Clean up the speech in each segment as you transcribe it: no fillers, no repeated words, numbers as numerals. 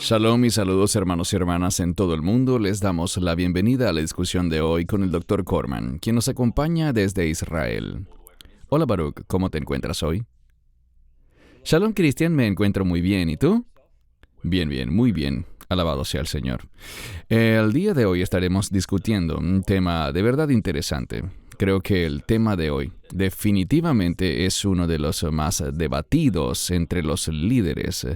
Shalom y saludos hermanos y hermanas en todo el mundo. Les damos la bienvenida a la discusión de hoy con el Dr. Corman, quien nos acompaña desde Israel. Hola Baruch, ¿cómo te encuentras hoy? Shalom Cristian, me encuentro muy bien. ¿Y tú? Bien, muy bien. Alabado sea el Señor. El día de hoy estaremos discutiendo un tema de verdad interesante. Creo que el tema de hoy definitivamente es uno de los más debatidos entre los líderes.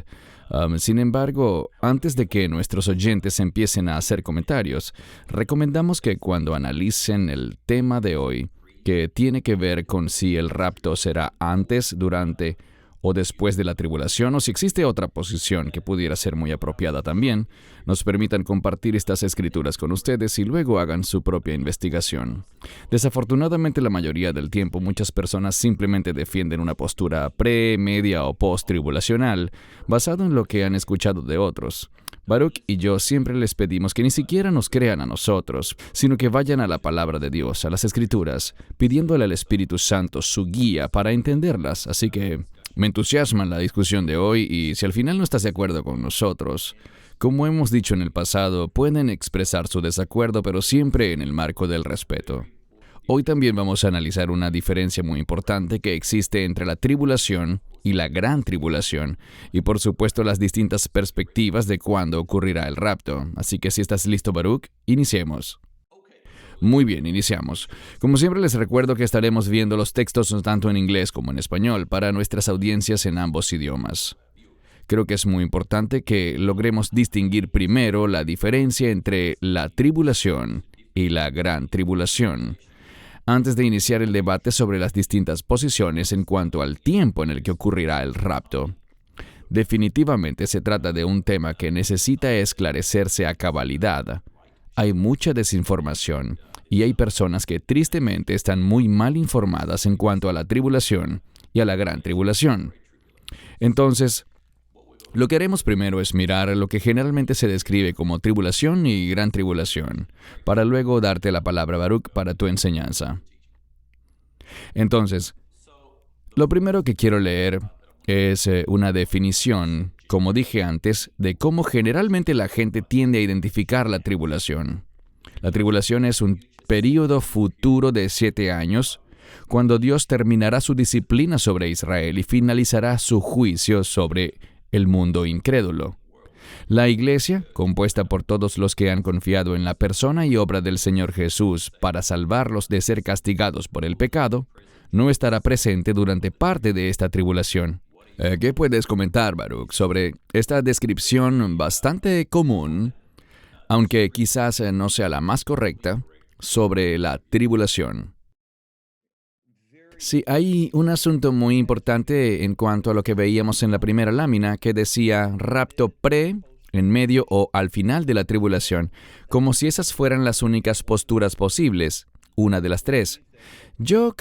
Sin embargo, antes de que nuestros oyentes empiecen a hacer comentarios, recomendamos que cuando analicen el tema de hoy, que tiene que ver con si el rapto será antes, durante o después de la tribulación, o si existe otra posición que pudiera ser muy apropiada también, nos permitan compartir estas escrituras con ustedes y luego hagan su propia investigación. Desafortunadamente, la mayoría del tiempo, muchas personas simplemente defienden una postura pre, media o post-tribulacional, basado en lo que han escuchado de otros. Baruch y yo siempre les pedimos que ni siquiera nos crean a nosotros, sino que vayan a la palabra de Dios, a las Escrituras, pidiéndole al Espíritu Santo su guía para entenderlas. Así que me entusiasma la discusión de hoy y si al final no estás de acuerdo con nosotros, como hemos dicho en el pasado, pueden expresar su desacuerdo, pero siempre en el marco del respeto. Hoy también vamos a analizar una diferencia muy importante que existe entre la tribulación y la gran tribulación, y por supuesto las distintas perspectivas de cuándo ocurrirá el rapto. Así que si estás listo, Baruch, iniciemos. Muy bien, iniciamos. Como siempre les recuerdo que estaremos viendo los textos tanto en inglés como en español para nuestras audiencias en ambos idiomas. Creo que es muy importante que logremos distinguir primero la diferencia entre la tribulación y la gran tribulación, antes de iniciar el debate sobre las distintas posiciones en cuanto al tiempo en el que ocurrirá el rapto. Definitivamente se trata de un tema que necesita esclarecerse a cabalidad. Hay mucha desinformación y hay personas que tristemente están muy mal informadas en cuanto a la tribulación y a la gran tribulación. Entonces, lo que haremos primero es mirar lo que generalmente se describe como tribulación y gran tribulación, para luego darte la palabra, Baruch, para tu enseñanza. Entonces, lo primero que quiero leer es una definición, como dije antes, de cómo generalmente la gente tiende a identificar la tribulación. La tribulación es un período futuro de 7 años, cuando Dios terminará su disciplina sobre Israel y finalizará su juicio sobre el mundo incrédulo. La Iglesia, compuesta por todos los que han confiado en la persona y obra del Señor Jesús para salvarlos de ser castigados por el pecado, no estará presente durante parte de esta tribulación. ¿Qué puedes comentar, Baruch, sobre esta descripción bastante común, aunque quizás no sea la más correcta, sobre la tribulación? Sí, hay un asunto muy importante en cuanto a lo que veíamos en la primera lámina que decía rapto pre, en medio o al final de la tribulación, como si esas fueran las únicas posturas posibles, una de las tres. Lo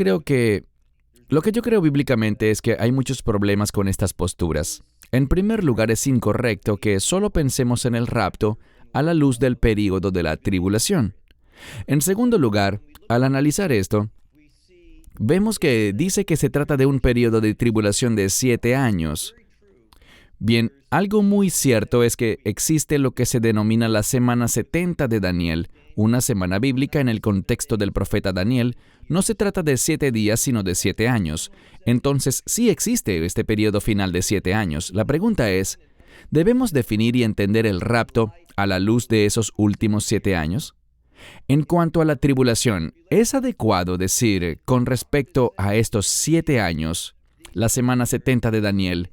que yo creo bíblicamente es que hay muchos problemas con estas posturas. En primer lugar, es incorrecto que solo pensemos en el rapto a la luz del período de la tribulación. En segundo lugar, al analizar esto, vemos que dice que se trata de un período de tribulación de 7 años. Bien, algo muy cierto es que existe lo que se denomina la semana 70 de Daniel, una semana bíblica en el contexto del profeta Daniel. No se trata de 7 días, sino de 7 años. Entonces, sí existe este periodo final de 7 años. La pregunta es, ¿debemos definir y entender el rapto a la luz de esos últimos 7 años? En cuanto a la tribulación, ¿es adecuado decir con respecto a estos 7 años, la semana 70 de Daniel,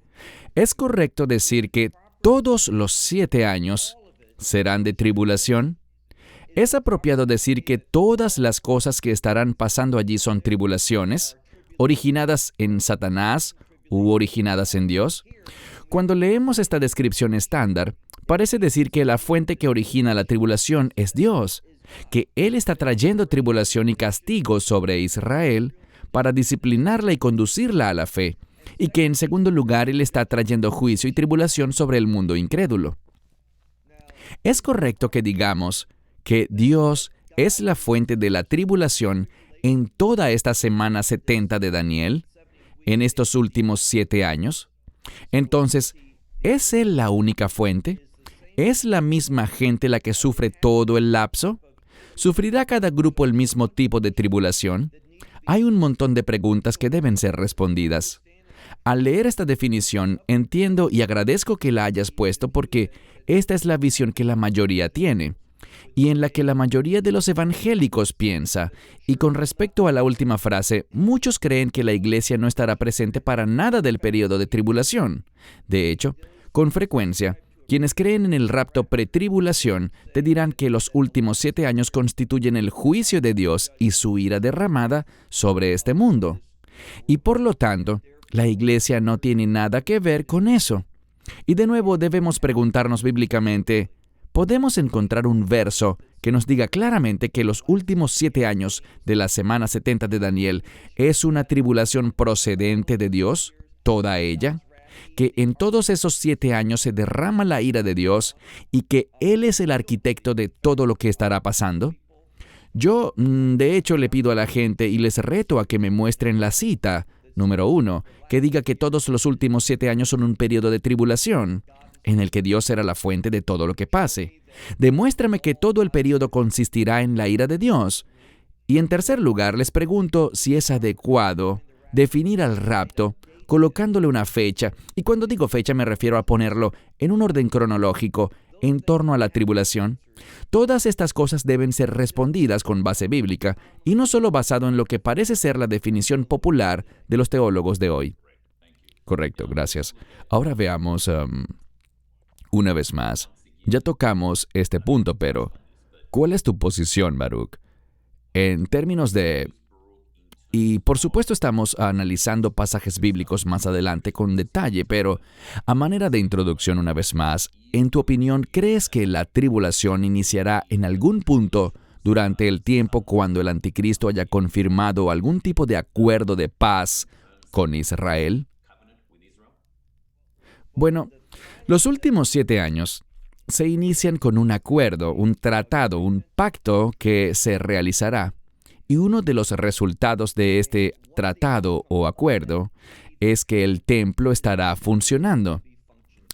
es correcto decir que todos los 7 años serán de tribulación? ¿Es apropiado decir que todas las cosas que estarán pasando allí son tribulaciones, originadas en Satanás u originadas en Dios? Cuando leemos esta descripción estándar, parece decir que la fuente que origina la tribulación es Dios, que Él está trayendo tribulación y castigo sobre Israel para disciplinarla y conducirla a la fe, y que en segundo lugar Él está trayendo juicio y tribulación sobre el mundo incrédulo. ¿Es correcto que digamos que Dios es la fuente de la tribulación en toda esta semana 70 de Daniel, en estos últimos 7 años? Entonces, ¿es Él la única fuente? ¿Es la misma gente la que sufre todo el lapso? ¿Sufrirá cada grupo el mismo tipo de tribulación? Hay un montón de preguntas que deben ser respondidas. Al leer esta definición, entiendo y agradezco que la hayas puesto porque esta es la visión que la mayoría tiene y en la que la mayoría de los evangélicos piensa. Y con respecto a la última frase, muchos creen que la iglesia no estará presente para nada del periodo de tribulación. De hecho, con frecuencia, quienes creen en el rapto pretribulación te dirán que los últimos 7 años constituyen el juicio de Dios y su ira derramada sobre este mundo. Y por lo tanto, la iglesia no tiene nada que ver con eso. Y de nuevo debemos preguntarnos bíblicamente, ¿podemos encontrar un verso que nos diga claramente que los últimos 7 años de la semana 70 de Daniel es una tribulación procedente de Dios, toda ella? Que en todos esos 7 años se derrama la ira de Dios y que Él es el arquitecto de todo lo que estará pasando. Yo, de hecho, le pido a la gente y les reto a que me muestren la cita, número 1, que diga que todos los últimos 7 años son un periodo de tribulación, en el que Dios será la fuente de todo lo que pase. Demuéstrame que todo el periodo consistirá en la ira de Dios. Y en tercer lugar, les pregunto si es adecuado definir al rapto colocándole una fecha, y cuando digo fecha me refiero a ponerlo en un orden cronológico en torno a la tribulación. Todas estas cosas deben ser respondidas con base bíblica y no solo basado en lo que parece ser la definición popular de los teólogos de hoy. Correcto, gracias. Ahora veamos, una vez más, ya tocamos este punto, pero ¿cuál es tu posición, Baruch? En términos de... Y por supuesto estamos analizando pasajes bíblicos más adelante con detalle, pero a manera de introducción una vez más, en tu opinión, ¿crees que la tribulación iniciará en algún punto durante el tiempo cuando el anticristo haya confirmado algún tipo de acuerdo de paz con Israel? Bueno, los últimos 7 años se inician con un acuerdo, un tratado, un pacto que se realizará. Y uno de los resultados de este tratado o acuerdo es que el templo estará funcionando.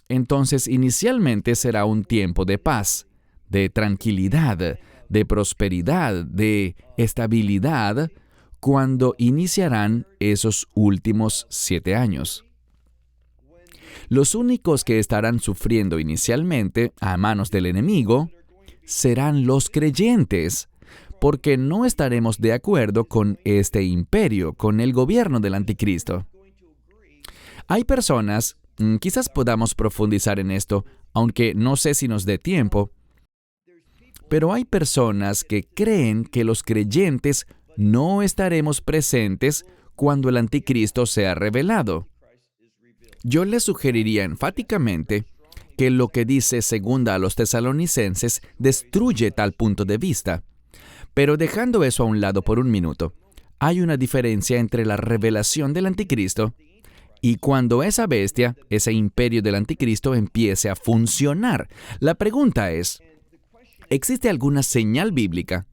Entonces, inicialmente será un tiempo de paz, de tranquilidad, de prosperidad, de estabilidad, cuando iniciarán esos últimos 7 años. Los únicos que estarán sufriendo inicialmente a manos del enemigo serán los creyentes, porque no estaremos de acuerdo con este imperio, con el gobierno del anticristo. Hay personas, quizás podamos profundizar en esto, aunque no sé si nos dé tiempo, pero hay personas que creen que los creyentes no estaremos presentes cuando el anticristo sea revelado. Yo les sugeriría enfáticamente que lo que dice segunda a los tesalonicenses destruye tal punto de vista. Pero dejando eso a un lado por un minuto, hay una diferencia entre la revelación del anticristo y cuando esa bestia, ese imperio del anticristo, empiece a funcionar. La pregunta es, ¿existe alguna señal bíblica,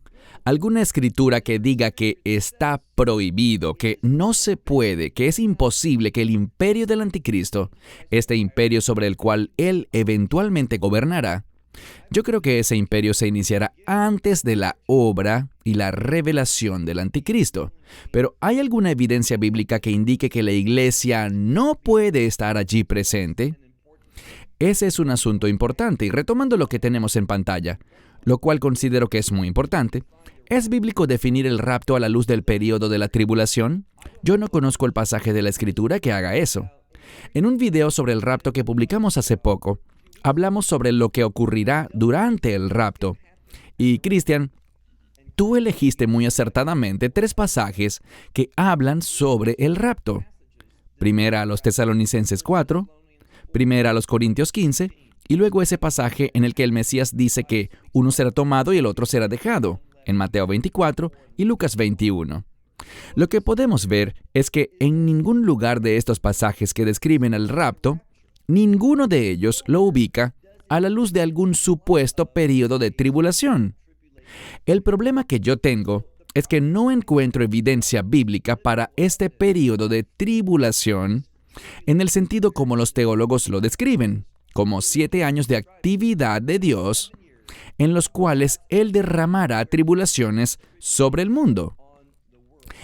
alguna escritura que diga que está prohibido, que no se puede, que es imposible que el imperio del anticristo, este imperio sobre el cual él eventualmente gobernará, yo creo que ese imperio se iniciará antes de la obra y la revelación del anticristo. Pero ¿hay alguna evidencia bíblica que indique que la iglesia no puede estar allí presente? Ese es un asunto importante, y retomando lo que tenemos en pantalla, lo cual considero que es muy importante, ¿es bíblico definir el rapto a la luz del período de la tribulación? Yo no conozco el pasaje de la Escritura que haga eso. En un video sobre el rapto que publicamos hace poco, hablamos sobre lo que ocurrirá durante el rapto. Y, Cristian, tú elegiste muy acertadamente 3 pasajes que hablan sobre el rapto. Primera a los Tesalonicenses 4, primera a los Corintios 15, y luego ese pasaje en el que el Mesías dice que uno será tomado y el otro será dejado, en Mateo 24 y Lucas 21. Lo que podemos ver es que en ningún lugar de estos pasajes que describen el rapto, ninguno de ellos lo ubica a la luz de algún supuesto período de tribulación. El problema que yo tengo es que no encuentro evidencia bíblica para este período de tribulación en el sentido como los teólogos lo describen. como 7 años de actividad de Dios, en los cuales Él derramará tribulaciones sobre el mundo.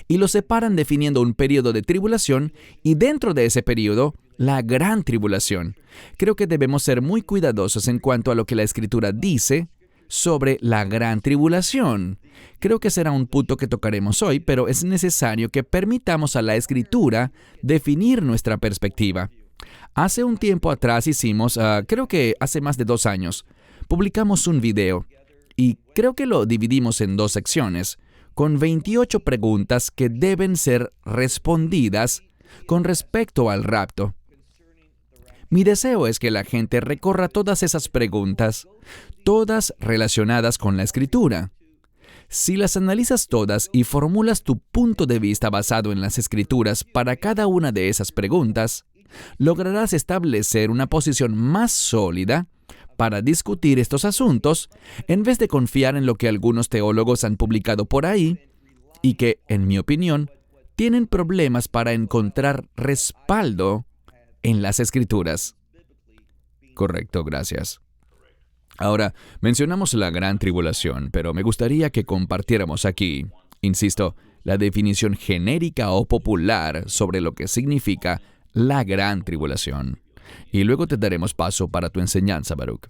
Y lo separan definiendo un periodo de tribulación y dentro de ese periodo, la gran tribulación. Creo que debemos ser muy cuidadosos en cuanto a lo que la Escritura dice sobre la gran tribulación. Creo que será un punto que tocaremos hoy, pero es necesario que permitamos a la Escritura definir nuestra perspectiva. Hace un tiempo atrás hicimos, creo que hace más de 2 años, publicamos un video y creo que lo dividimos en 2 secciones, con 28 preguntas que deben ser respondidas con respecto al rapto. Mi deseo es que la gente recorra todas esas preguntas, todas relacionadas con la Escritura. Si las analizas todas y formulas tu punto de vista basado en las Escrituras para cada una de esas preguntas, lograrás establecer una posición más sólida para discutir estos asuntos, en vez de confiar en lo que algunos teólogos han publicado por ahí y que, en mi opinión, tienen problemas para encontrar respaldo en las Escrituras. Correcto, gracias. Ahora, mencionamos la gran tribulación, pero me gustaría que compartiéramos aquí, insisto, la definición genérica o popular sobre lo que significa la gran tribulación. Y luego te daremos paso para tu enseñanza, Baruch.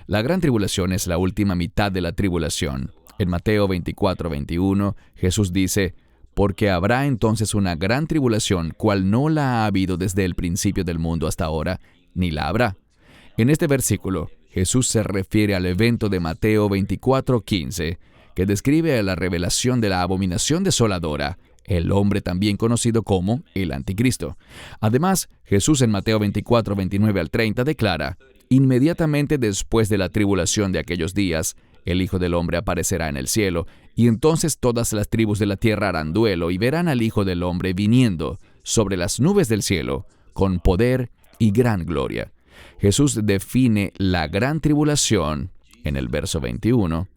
La gran tribulación es la última mitad de la tribulación. En Mateo 24:21, Jesús dice, «Porque habrá entonces una gran tribulación, cual no la ha habido desde el principio del mundo hasta ahora, ni la habrá». En este versículo, Jesús se refiere al evento de Mateo 24:15, que describe la revelación de la abominación desoladora, el hombre también conocido como el Anticristo. Además, Jesús en Mateo 24:29 al 30 declara, «Inmediatamente después de la tribulación de aquellos días, el Hijo del Hombre aparecerá en el cielo, y entonces todas las tribus de la tierra harán duelo y verán al Hijo del Hombre viniendo sobre las nubes del cielo, con poder y gran gloria». Jesús define la gran tribulación, en el verso 21,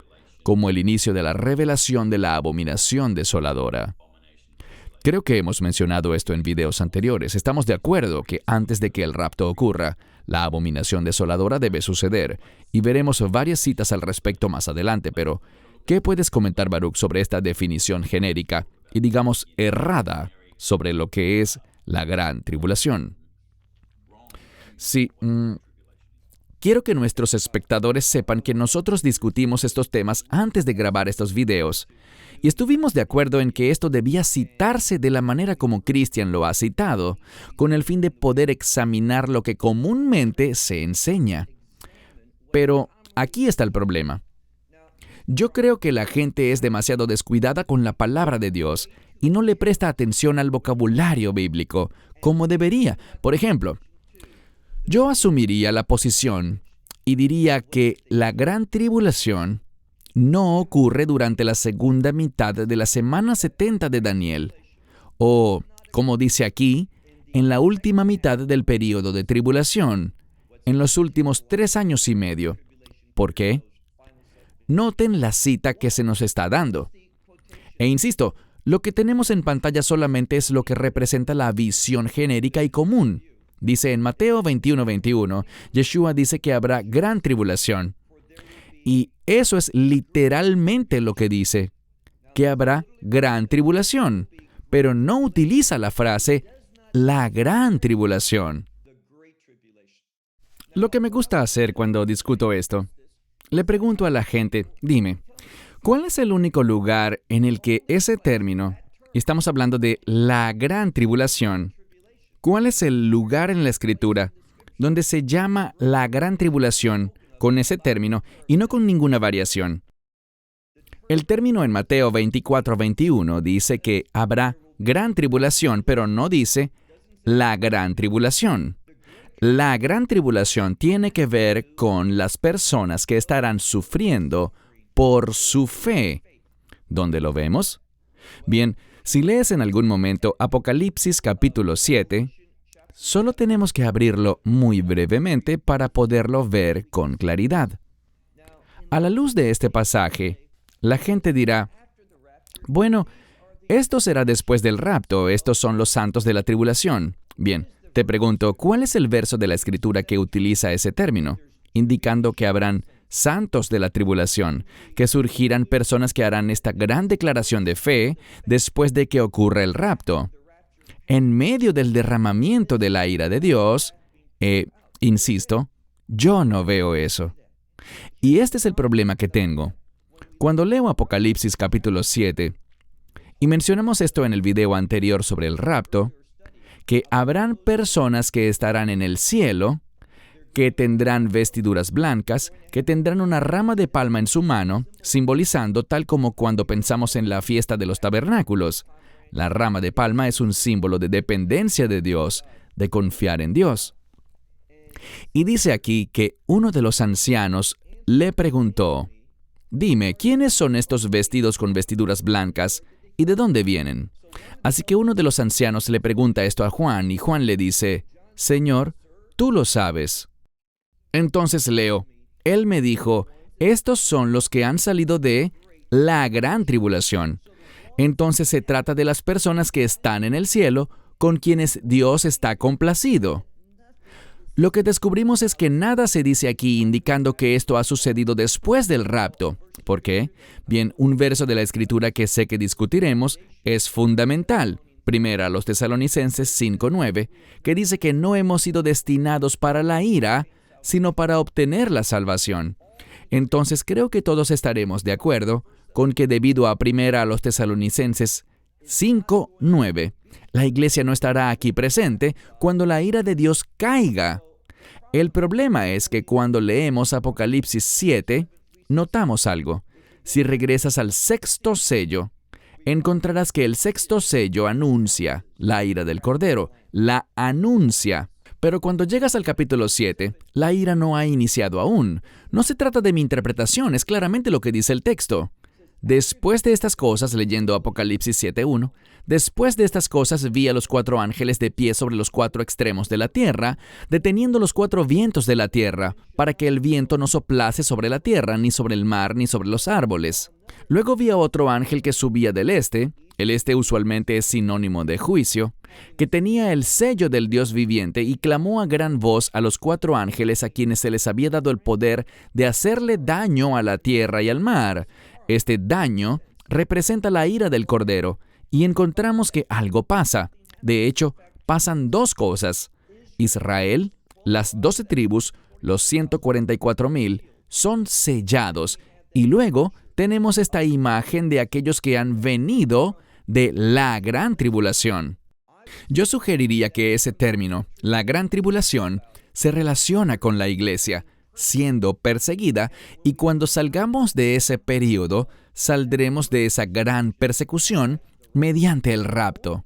como el inicio de la revelación de la abominación desoladora. Creo que hemos mencionado esto en videos anteriores. Estamos de acuerdo que antes de que el rapto ocurra, la abominación desoladora debe suceder, y veremos varias citas al respecto más adelante, pero ¿qué puedes comentar, Baruch, sobre esta definición genérica y, digamos, errada sobre lo que es la gran tribulación? Sí, quiero que nuestros espectadores sepan que nosotros discutimos estos temas antes de grabar estos videos, y estuvimos de acuerdo en que esto debía citarse de la manera como Christian lo ha citado, con el fin de poder examinar lo que comúnmente se enseña. Pero aquí está el problema. Yo creo que la gente es demasiado descuidada con la palabra de Dios y no le presta atención al vocabulario bíblico como debería. Por ejemplo, yo asumiría la posición y diría que la gran tribulación no ocurre durante la segunda mitad de la semana 70 de Daniel, o, como dice aquí, en la última mitad del período de tribulación, en los últimos 3 años y medio. ¿Por qué? Noten la cita que se nos está dando. E insisto, lo que tenemos en pantalla solamente es lo que representa la visión genérica y común. Dice en Mateo 21:21, Yeshua dice que habrá gran tribulación. Y eso es literalmente lo que dice, que habrá gran tribulación, pero no utiliza la frase la gran tribulación. Lo que me gusta hacer cuando discuto esto, le pregunto a la gente, dime, ¿cuál es el único lugar en el que ese término, y estamos hablando de la gran tribulación, ¿cuál es el lugar en la Escritura donde se llama la gran tribulación con ese término y no con ninguna variación? El término en Mateo 24:21 dice que habrá gran tribulación, pero no dice la gran tribulación. La gran tribulación tiene que ver con las personas que estarán sufriendo por su fe. ¿Dónde lo vemos? Bien, si lees en algún momento Apocalipsis capítulo 7, solo tenemos que abrirlo muy brevemente para poderlo ver con claridad. A la luz de este pasaje, la gente dirá, bueno, esto será después del rapto, estos son los santos de la tribulación. Bien, Te pregunto, ¿cuál es el verso de la Escritura que utiliza ese término, indicando que habrán santos de la tribulación, que surgirán personas que harán esta gran declaración de fe después de que ocurra el rapto? En medio del derramamiento de la ira de Dios, insisto, yo no veo eso. Y este es el problema que tengo. Cuando leo Apocalipsis capítulo 7, y mencionamos esto en el video anterior sobre el rapto, que habrán personas que estarán en el cielo, que tendrán vestiduras blancas, que tendrán una rama de palma en su mano, simbolizando tal como cuando pensamos en la fiesta de los tabernáculos. La rama de palma es un símbolo de dependencia de Dios, de confiar en Dios. Y dice aquí que uno de los ancianos le preguntó, «Dime, ¿quiénes son estos vestidos con vestiduras blancas y de dónde vienen?» Así que uno de los ancianos le pregunta esto a Juan, y Juan le dice, «Señor, tú lo sabes». Entonces leo, él me dijo, «Estos son los que han salido de la gran tribulación». Entonces se trata de las personas que están en el cielo, con quienes Dios está complacido. Lo que descubrimos es que nada se dice aquí indicando que esto ha sucedido después del rapto. ¿Por qué? Bien, un verso de la Escritura que sé que discutiremos es fundamental. Primera a los Tesalonicenses 5:9, que dice que no hemos sido destinados para la ira, sino para obtener la salvación. Entonces creo que todos estaremos de acuerdo con que debido a Primera a los Tesalonicenses 5:9, la iglesia no estará aquí presente cuando la ira de Dios caiga. El problema es que cuando leemos Apocalipsis 7, notamos algo. Si regresas al sexto sello, encontrarás que el sexto sello anuncia la ira del Cordero, la anuncia. Pero cuando llegas al capítulo 7, la ira no ha iniciado aún. No se trata de mi interpretación, es claramente lo que dice el texto. Después de estas cosas, leyendo Apocalipsis 7:1, después de estas cosas vi a los 4 ángeles de pie sobre los 4 extremos de la tierra, deteniendo los 4 vientos de la tierra, para que el viento no soplase sobre la tierra, ni sobre el mar, ni sobre los árboles. Luego vi a otro ángel que subía del este, el este usualmente es sinónimo de juicio, que tenía el sello del Dios viviente y clamó a gran voz a los 4 ángeles a quienes se les había dado el poder de hacerle daño a la tierra y al mar. Este daño representa la ira del Cordero, y encontramos que algo pasa. De hecho, pasan 2 cosas. Israel, las 12 tribus, los 144,000, son sellados, y luego tenemos esta imagen de aquellos que han venido de la gran tribulación. Yo sugeriría que ese término, la gran tribulación, se relaciona con la iglesia siendo perseguida, y cuando salgamos de ese período, saldremos de esa gran persecución mediante el rapto.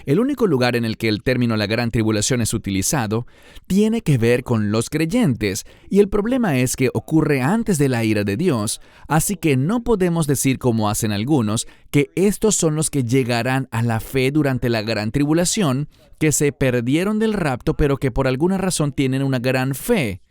El único lugar en el que el término la gran tribulación es utilizado tiene que ver con los creyentes, y el problema es que ocurre antes de la ira de Dios, así que no podemos decir como hacen algunos, que estos son los que llegarán a la fe durante la gran tribulación, que se perdieron del rapto pero que por alguna razón tienen una gran fe.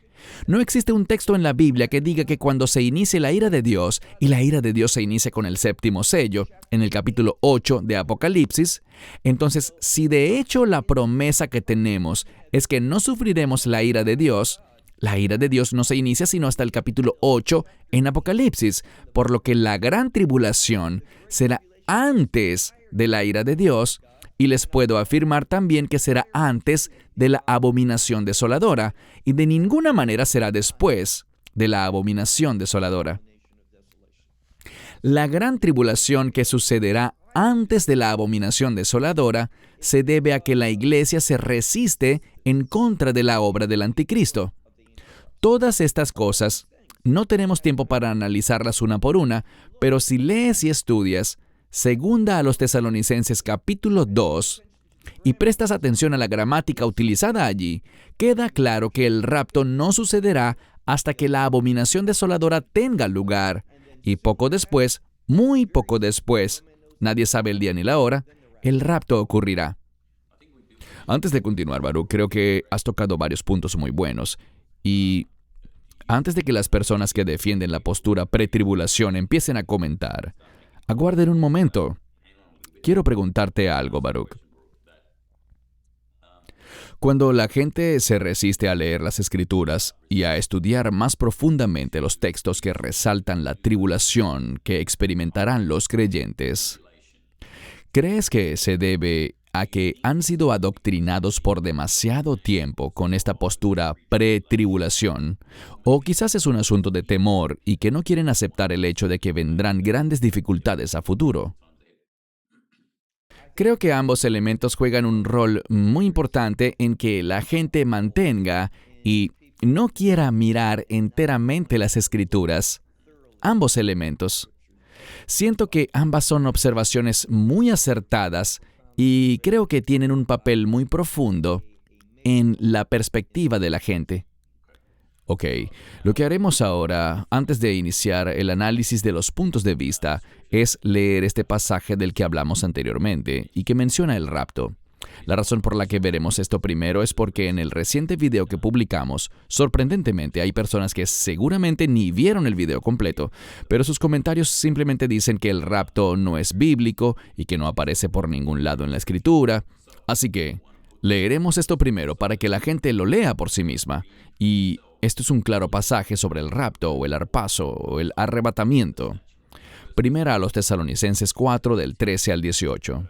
No existe un texto en la Biblia que diga que cuando se inicie la ira de Dios, y la ira de Dios se inicia con el 7º sello, en el capítulo 8 de Apocalipsis, entonces si de hecho la promesa que tenemos es que no sufriremos la ira de Dios no se inicia sino hasta el capítulo 8 en Apocalipsis, por lo que la gran tribulación será antes de la ira de Dios, y les puedo afirmar también que será antes de la abominación desoladora, y de ninguna manera será después de la abominación desoladora. La gran tribulación que sucederá antes de la abominación desoladora se debe a que la iglesia se resiste en contra de la obra del anticristo. Todas estas cosas, no tenemos tiempo para analizarlas una por una, pero si lees y estudias Segunda a los Tesalonicenses capítulo 2 y prestas atención a la gramática utilizada allí, queda claro que el rapto no sucederá hasta que la abominación desoladora tenga lugar, y poco después, muy poco después, nadie sabe el día ni la hora, el rapto ocurrirá. Antes de continuar, Baruch, creo que has tocado varios puntos muy buenos, y antes de que las personas que defienden la postura pretribulación empiecen a comentar, aguarden un momento. Quiero preguntarte algo, Baruch. Cuando la gente se resiste a leer las Escrituras y a estudiar más profundamente los textos que resaltan la tribulación que experimentarán los creyentes, ¿crees que se debe a que han sido adoctrinados por demasiado tiempo con esta postura pre-tribulación? ¿O quizás es un asunto de temor y que no quieren aceptar el hecho de que vendrán grandes dificultades a futuro? Creo que ambos elementos juegan un rol muy importante en que la gente mantenga y no quiera mirar enteramente las Escrituras. Ambos elementos. Siento que ambas son observaciones muy acertadas y creo que tienen un papel muy profundo en la perspectiva de la gente. Ok, lo que haremos ahora, antes de iniciar el análisis de los puntos de vista, es leer este pasaje del que hablamos anteriormente y que menciona el rapto. La razón por la que veremos esto primero es porque en el reciente video que publicamos, sorprendentemente hay personas que seguramente ni vieron el video completo, pero sus comentarios simplemente dicen que el rapto no es bíblico y que no aparece por ningún lado en la Escritura. Así que leeremos esto primero para que la gente lo lea por sí misma. Y esto es un claro pasaje sobre el rapto o el harpazo o el arrebatamiento. Primera a los Tesalonicenses 4 del 13 al 18.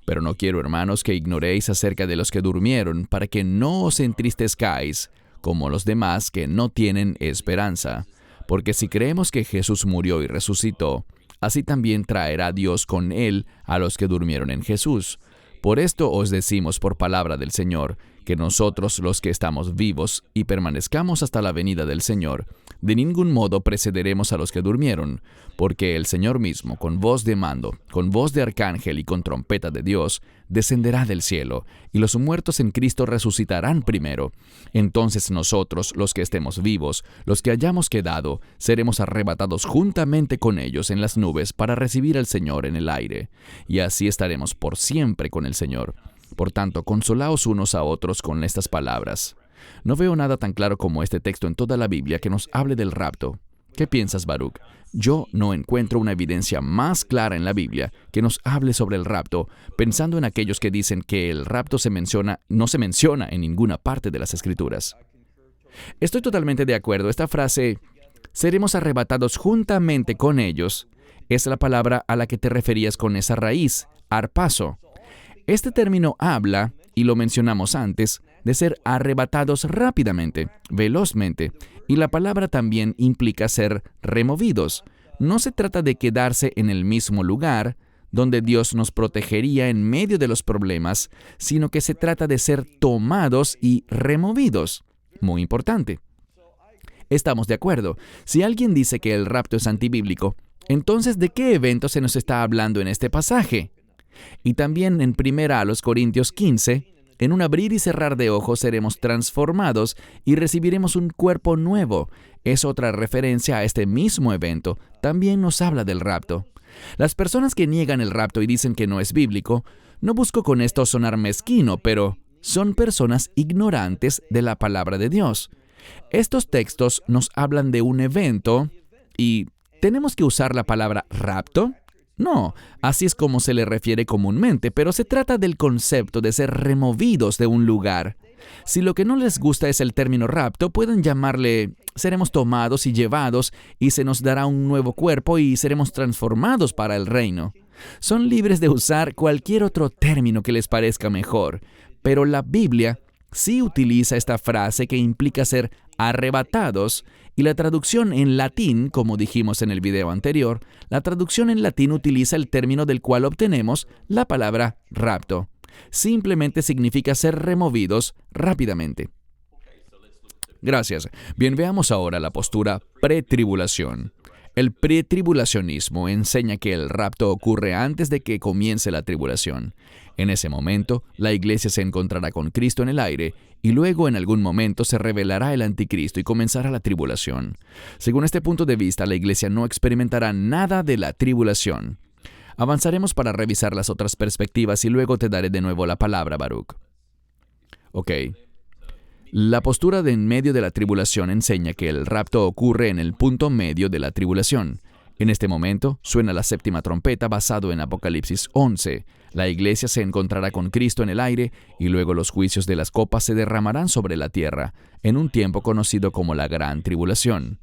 Pero no quiero, hermanos, que ignoréis acerca de los que durmieron, para que no os entristezcáis, como los demás que no tienen esperanza. Porque si creemos que Jesús murió y resucitó, así también traerá Dios con él a los que durmieron en Jesús. Por esto os decimos por palabra del Señor, que nosotros los que estamos vivos y permanezcamos hasta la venida del Señor, de ningún modo precederemos a los que durmieron, porque el Señor mismo, con voz de mando, con voz de arcángel y con trompeta de Dios, descenderá del cielo, y los muertos en Cristo resucitarán primero. Entonces nosotros, los que estemos vivos, los que hayamos quedado, seremos arrebatados juntamente con ellos en las nubes para recibir al Señor en el aire, y así estaremos por siempre con el Señor. Por tanto, consolaos unos a otros con estas palabras. No veo nada tan claro como este texto en toda la Biblia que nos hable del rapto. ¿Qué piensas, Baruch? Yo no encuentro una evidencia más clara en la Biblia que nos hable sobre el rapto, pensando en aquellos que dicen que el rapto no se menciona en ninguna parte de las Escrituras. Estoy totalmente de acuerdo. Esta frase, seremos arrebatados juntamente con ellos, es la palabra a la que te referías con esa raíz, harpazo. Este término habla, y lo mencionamos antes, de ser arrebatados rápidamente, velozmente, y la palabra también implica ser removidos. No se trata de quedarse en el mismo lugar, donde Dios nos protegería en medio de los problemas, sino que se trata de ser tomados y removidos. Muy importante. Estamos de acuerdo. Si alguien dice que el rapto es antibíblico, entonces ¿de qué evento se nos está hablando en este pasaje? Y también en 1 Corintios 15, en un abrir y cerrar de ojos seremos transformados y recibiremos un cuerpo nuevo. Es otra referencia a este mismo evento. También nos habla del rapto. Las personas que niegan el rapto y dicen que no es bíblico, no busco con esto sonar mezquino, pero son personas ignorantes de la palabra de Dios. Estos textos nos hablan de un evento y ¿tenemos que usar la palabra rapto? No, así es como se le refiere comúnmente, pero se trata del concepto de ser removidos de un lugar. Si lo que no les gusta es el término rapto, pueden llamarle seremos tomados y llevados y se nos dará un nuevo cuerpo y seremos transformados para el reino. Son libres de usar cualquier otro término que les parezca mejor, pero la Biblia sí utiliza esta frase que implica ser arrebatados, y la traducción en latín, como dijimos en el video anterior, la traducción en latín utiliza el término del cual obtenemos la palabra rapto. Simplemente significa ser removidos rápidamente. Gracias. Bien, veamos ahora la postura pretribulación. El pretribulacionismo enseña que el rapto ocurre antes de que comience la tribulación. En ese momento, la iglesia se encontrará con Cristo en el aire y luego en algún momento se revelará el anticristo y comenzará la tribulación. Según este punto de vista, la iglesia no experimentará nada de la tribulación. Avanzaremos para revisar las otras perspectivas y luego te daré de nuevo la palabra, Baruch. Ok. La postura de en medio de la tribulación enseña que el rapto ocurre en el punto medio de la tribulación. En este momento suena la séptima trompeta basado en Apocalipsis 11. La iglesia se encontrará con Cristo en el aire y luego los juicios de las copas se derramarán sobre la tierra, en un tiempo conocido como la Gran Tribulación.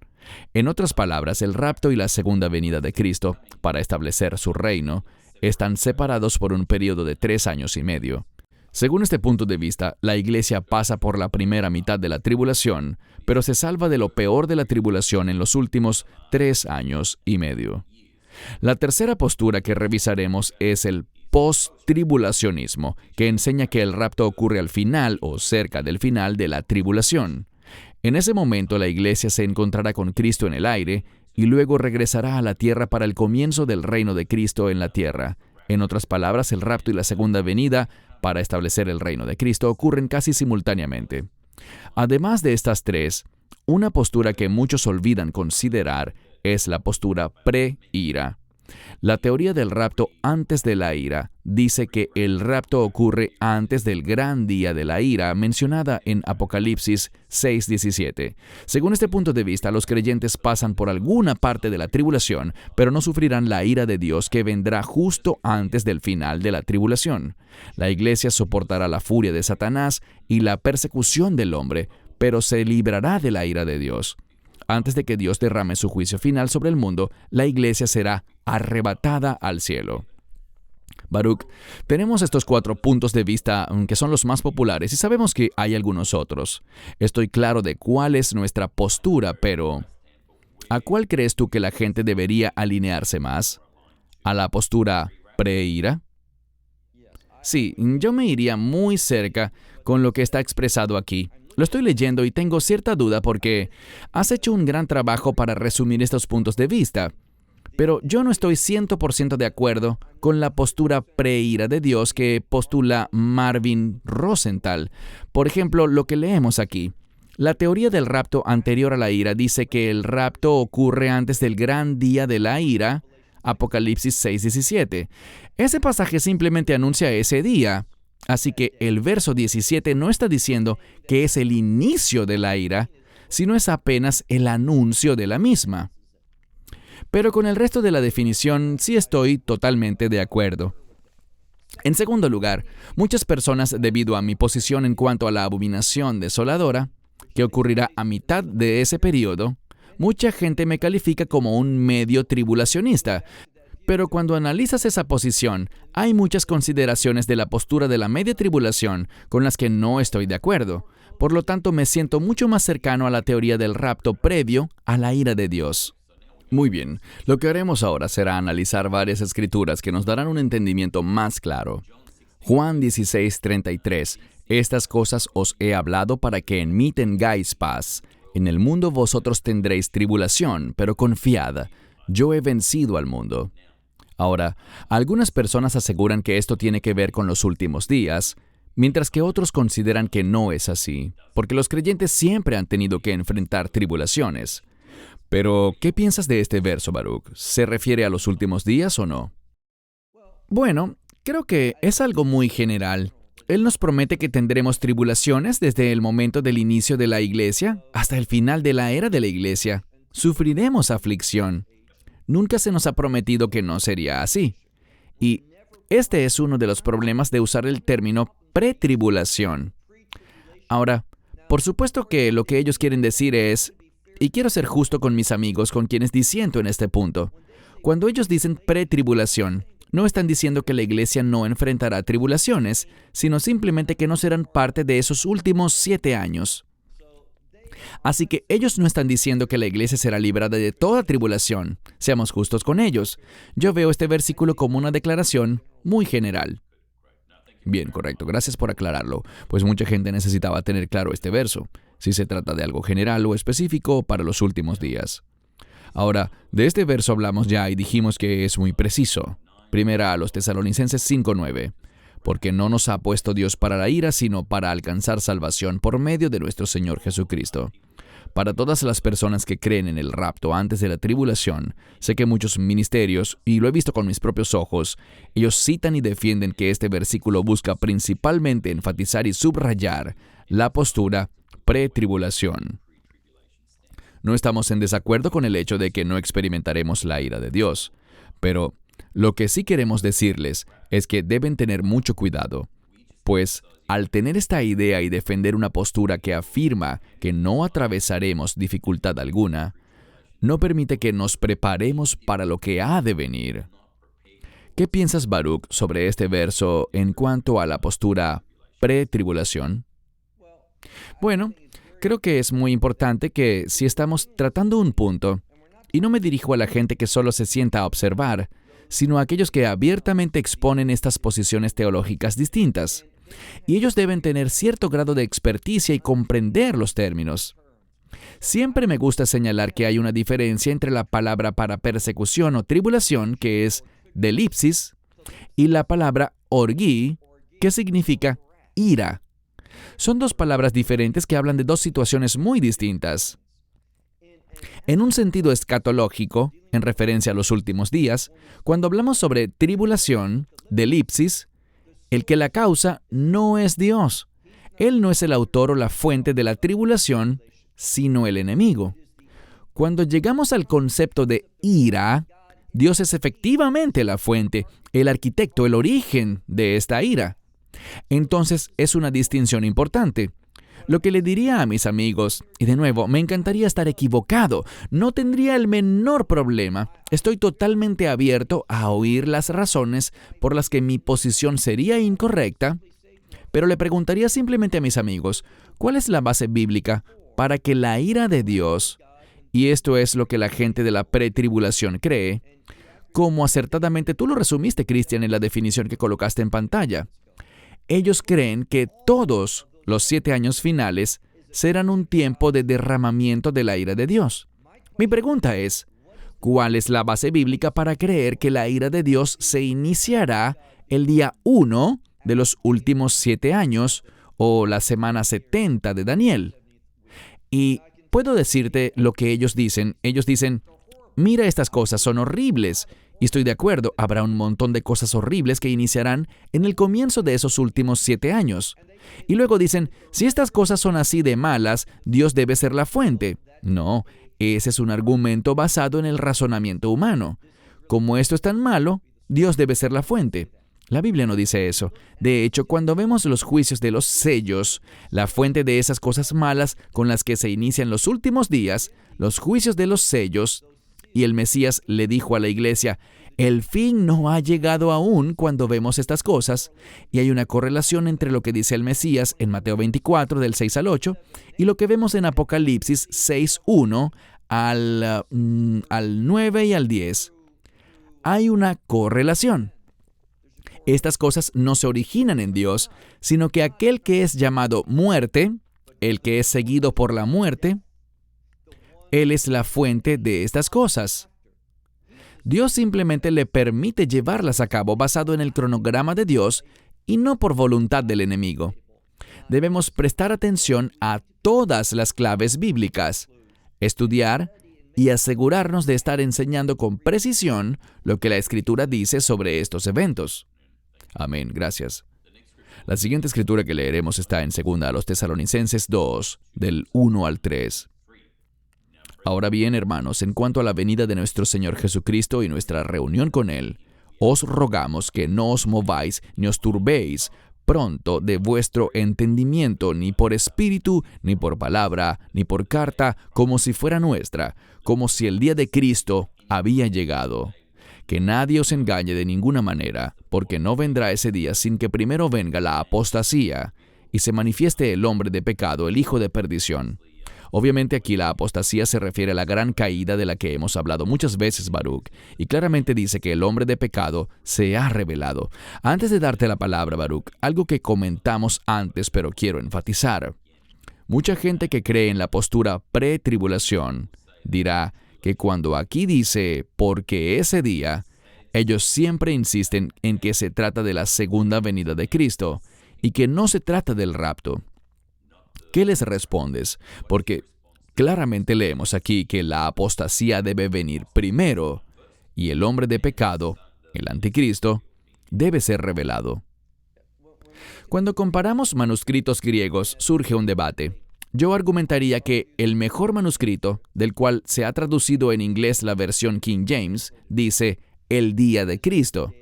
En otras palabras, el rapto y la segunda venida de Cristo, para establecer su reino, están separados por un periodo de 3 años y medio. Según este punto de vista, la iglesia pasa por la primera mitad de la tribulación, pero se salva de lo peor de la tribulación en los últimos 3 años y medio. La tercera postura que revisaremos es el post-tribulacionismo, que enseña que el rapto ocurre al final o cerca del final de la tribulación. En ese momento la iglesia se encontrará con Cristo en el aire y luego regresará a la tierra para el comienzo del reino de Cristo en la tierra. En otras palabras, el rapto y la segunda venida para establecer el reino de Cristo ocurren casi simultáneamente. Además de estas tres, una postura que muchos olvidan considerar es la postura pre-ira. La teoría del rapto antes de la ira dice que el rapto ocurre antes del gran día de la ira mencionada en Apocalipsis 6:17. Según este punto de vista, los creyentes pasan por alguna parte de la tribulación, pero no sufrirán la ira de Dios que vendrá justo antes del final de la tribulación. La iglesia soportará la furia de Satanás y la persecución del hombre, pero se librará de la ira de Dios. Antes de que Dios derrame su juicio final sobre el mundo, la iglesia será arrebatada al cielo. Baruch, tenemos estos 4 puntos de vista que son los más populares y sabemos que hay algunos otros. Estoy claro de cuál es nuestra postura, pero ¿a cuál crees tú que la gente debería alinearse más? ¿A la postura pre-ira? Sí, yo me iría muy cerca con lo que está expresado aquí. Lo estoy leyendo y tengo cierta duda porque has hecho un gran trabajo para resumir estos puntos de vista. Pero yo no estoy 100% de acuerdo con la postura pre-ira de Dios que postula Marvin Rosenthal. Por ejemplo, lo que leemos aquí. La teoría del rapto anterior a la ira dice que el rapto ocurre antes del gran día de la ira, Apocalipsis 6:17. Ese pasaje simplemente anuncia ese día. Así que el verso 17 no está diciendo que es el inicio de la ira, sino es apenas el anuncio de la misma. Pero con el resto de la definición sí estoy totalmente de acuerdo. En segundo lugar, muchas personas, debido a mi posición en cuanto a la abominación desoladora, que ocurrirá a mitad de ese periodo, mucha gente me califica como un medio tribulacionista. Pero cuando analizas esa posición, hay muchas consideraciones de la postura de la media tribulación con las que no estoy de acuerdo. Por lo tanto, me siento mucho más cercano a la teoría del rapto previo a la ira de Dios. Muy bien, lo que haremos ahora será analizar varias escrituras que nos darán un entendimiento más claro. Juan 16:33. Estas cosas os he hablado para que en mí tengáis paz. En el mundo vosotros tendréis tribulación, pero confiad, yo he vencido al mundo. Ahora, algunas personas aseguran que esto tiene que ver con los últimos días, mientras que otros consideran que no es así, porque los creyentes siempre han tenido que enfrentar tribulaciones. Pero, ¿qué piensas de este verso, Baruch? ¿Se refiere a los últimos días o no? Bueno, creo que es algo muy general. Él nos promete que tendremos tribulaciones desde el momento del inicio de la iglesia hasta el final de la era de la iglesia. Sufriremos aflicción. Nunca se nos ha prometido que no sería así. Y este es uno de los problemas de usar el término pretribulación. Ahora, por supuesto que lo que ellos quieren decir es, y quiero ser justo con mis amigos con quienes disiento en este punto, cuando ellos dicen pretribulación, no están diciendo que la iglesia no enfrentará tribulaciones, sino simplemente que no serán parte de esos últimos 7 años. Así que ellos no están diciendo que la iglesia será librada de toda tribulación. Seamos justos con ellos. Yo veo este versículo como una declaración muy general. Bien, correcto. Gracias por aclararlo, pues mucha gente necesitaba tener claro este verso, si se trata de algo general o específico para los últimos días. Ahora, de este verso hablamos ya y dijimos que es muy preciso. Primera a los Tesalonicenses 5:9. Porque no nos ha puesto Dios para la ira, sino para alcanzar salvación por medio de nuestro Señor Jesucristo. Para todas las personas que creen en el rapto antes de la tribulación, sé que muchos ministerios, y lo he visto con mis propios ojos, ellos citan y defienden que este versículo busca principalmente enfatizar y subrayar la postura pre-tribulación. no estamos en desacuerdo con el hecho de que no experimentaremos la ira de Dios. Pero lo que sí queremos decirles es que deben tener mucho cuidado, pues al tener esta idea y defender una postura que afirma que no atravesaremos dificultad alguna, no permite que nos preparemos para lo que ha de venir. ¿Qué piensas, Baruch, sobre este verso en cuanto a la postura pre-tribulación? Bueno, creo que es muy importante que si estamos tratando un punto, y no me dirijo a la gente que solo se sienta a observar, sino a aquellos que abiertamente exponen estas posiciones teológicas distintas, y ellos deben tener cierto grado de experticia y comprender los términos. Siempre me gusta señalar que hay una diferencia entre la palabra para persecución o tribulación, que es delipsis, y la palabra orgí, que significa ira. Son dos palabras diferentes que hablan de dos situaciones muy distintas. En un sentido escatológico, en referencia a los últimos días, cuando hablamos sobre tribulación, delipsis, el que la causa no es Dios. Él no es el autor o la fuente de la tribulación, sino el enemigo. Cuando llegamos al concepto de ira, Dios es efectivamente la fuente, el arquitecto, el origen de esta ira. Entonces es una distinción importante. Lo que le diría a mis amigos, y de nuevo, me encantaría estar equivocado, no tendría el menor problema. Estoy totalmente abierto a oír las razones por las que mi posición sería incorrecta, pero le preguntaría simplemente a mis amigos, ¿cuál es la base bíblica para que la ira de Dios, y esto es lo que la gente de la pretribulación cree, como acertadamente tú lo resumiste, Cristian, en la definición que colocaste en pantalla? Ellos creen que todos los 7 años finales serán un tiempo de derramamiento de la ira de Dios. Mi pregunta es, ¿cuál es la base bíblica para creer que la ira de Dios se iniciará el día 1 de los últimos 7 años o la semana 70 de Daniel? Y puedo decirte lo que ellos dicen. Ellos dicen, mira, estas cosas son horribles. Y estoy de acuerdo, habrá un montón de cosas horribles que iniciarán en el comienzo de esos últimos 7 años. Y luego dicen, si estas cosas son así de malas, Dios debe ser la fuente. No, ese es un argumento basado en el razonamiento humano. Como esto es tan malo, Dios debe ser la fuente. La Biblia no dice eso. De hecho, cuando vemos los juicios de los sellos, la fuente de esas cosas malas con las que se inician los últimos días, los juicios de los sellos, y el Mesías le dijo a la iglesia, el fin no ha llegado aún cuando vemos estas cosas, y hay una correlación entre lo que dice el Mesías en Mateo 24, del 6 al 8, y lo que vemos en Apocalipsis 6, 1 al 9 y al 10. Hay una correlación. Estas cosas no se originan en Dios, sino que aquel que es llamado muerte, el que es seguido por la muerte, Él es la fuente de estas cosas. Dios simplemente le permite llevarlas a cabo basado en el cronograma de Dios y no por voluntad del enemigo. Debemos prestar atención a todas las claves bíblicas, estudiar y asegurarnos de estar enseñando con precisión lo que la Escritura dice sobre estos eventos. Amén, gracias. La siguiente escritura que leeremos está en 2 Tesalonicenses 2, del 1 al 3. Ahora bien, hermanos, en cuanto a la venida de nuestro Señor Jesucristo y nuestra reunión con Él, os rogamos que no os mováis ni os turbéis pronto de vuestro entendimiento, ni por espíritu, ni por palabra, ni por carta, como si fuera nuestra, como si el día de Cristo había llegado. Que nadie os engañe de ninguna manera, porque no vendrá ese día sin que primero venga la apostasía, y se manifieste el hombre de pecado, el hijo de perdición. Obviamente aquí la apostasía se refiere a la gran caída de la que hemos hablado muchas veces, Baruch, y claramente dice que el hombre de pecado se ha revelado. Antes de darte la palabra, Baruch, algo que comentamos antes, pero quiero enfatizar. Mucha gente que cree en la postura pre-tribulación dirá que cuando aquí dice porque ese día, ellos siempre insisten en que se trata de la segunda venida de Cristo y que no se trata del rapto. ¿Qué les respondes? Porque claramente leemos aquí que la apostasía debe venir primero y el hombre de pecado, el anticristo, debe ser revelado. Cuando comparamos manuscritos griegos surge un debate. Yo argumentaría que el mejor manuscrito, del cual se ha traducido en inglés la versión King James, dice el día de Cristo.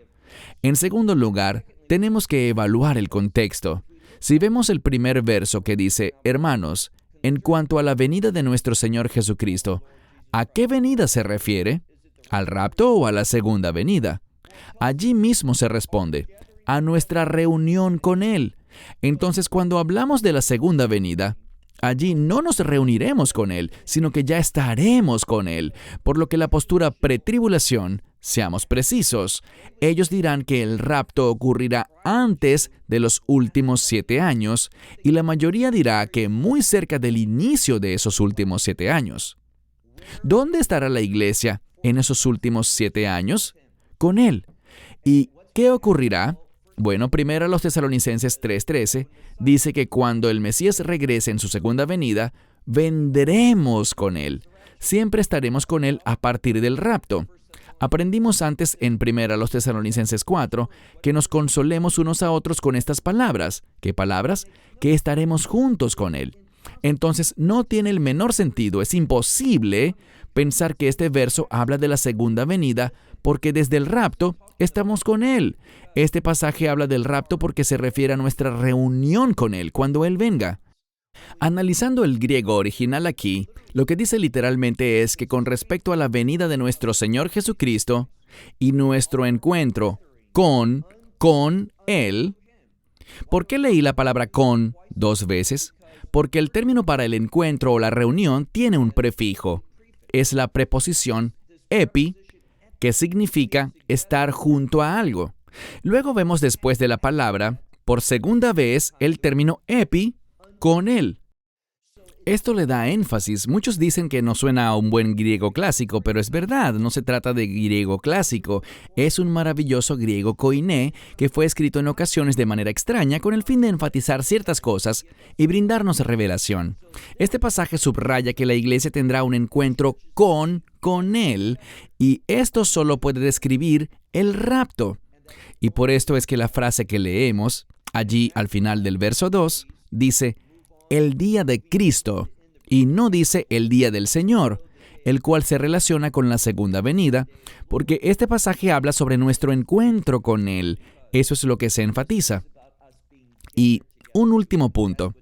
En segundo lugar, tenemos que evaluar el contexto. Si vemos el primer verso que dice, hermanos, en cuanto a la venida de nuestro Señor Jesucristo, ¿a qué venida se refiere? ¿Al rapto o a la segunda venida? Allí mismo se responde, a nuestra reunión con Él. Entonces, cuando hablamos de la segunda venida, allí no nos reuniremos con Él, sino que ya estaremos con Él, por lo que la postura pretribulación, seamos precisos, ellos dirán que el rapto ocurrirá antes de los últimos 7 años, y la mayoría dirá que muy cerca del inicio de esos últimos 7 años. ¿Dónde estará la iglesia en esos últimos 7 años? Con Él. ¿Y qué ocurrirá? Bueno, primero los Tesalonicenses 3:13 dice que cuando el Mesías regrese en su segunda venida, vendremos con Él. Siempre estaremos con Él a partir del rapto. Aprendimos antes en primera los Tesalonicenses 4 que nos consolemos unos a otros con estas palabras. ¿Qué palabras? Que estaremos juntos con Él. Entonces no tiene el menor sentido, es imposible pensar que este verso habla de la segunda venida porque desde el rapto estamos con Él. Este pasaje habla del rapto porque se refiere a nuestra reunión con Él cuando Él venga. Analizando el griego original aquí, lo que dice literalmente es que con respecto a la venida de nuestro Señor Jesucristo y nuestro encuentro con Él, ¿por qué leí la palabra con 2 veces? Porque el término para el encuentro o la reunión tiene un prefijo. Es la preposición epi, que significa estar junto a algo. Luego vemos después de la palabra, por segunda vez, el término epi, con Él. Esto le da énfasis. Muchos dicen que no suena a un buen griego clásico, pero es verdad, no se trata de griego clásico. Es un maravilloso griego koiné que fue escrito en ocasiones de manera extraña con el fin de enfatizar ciertas cosas y brindarnos revelación. Este pasaje subraya que la iglesia tendrá un encuentro con Él, y esto solo puede describir el rapto. Y por esto es que la frase que leemos, allí al final del verso 2, dice el día de Cristo, y no dice el día del Señor, el cual se relaciona con la segunda venida, porque este pasaje habla sobre nuestro encuentro con Él. Eso es lo que se enfatiza. Y un último punto.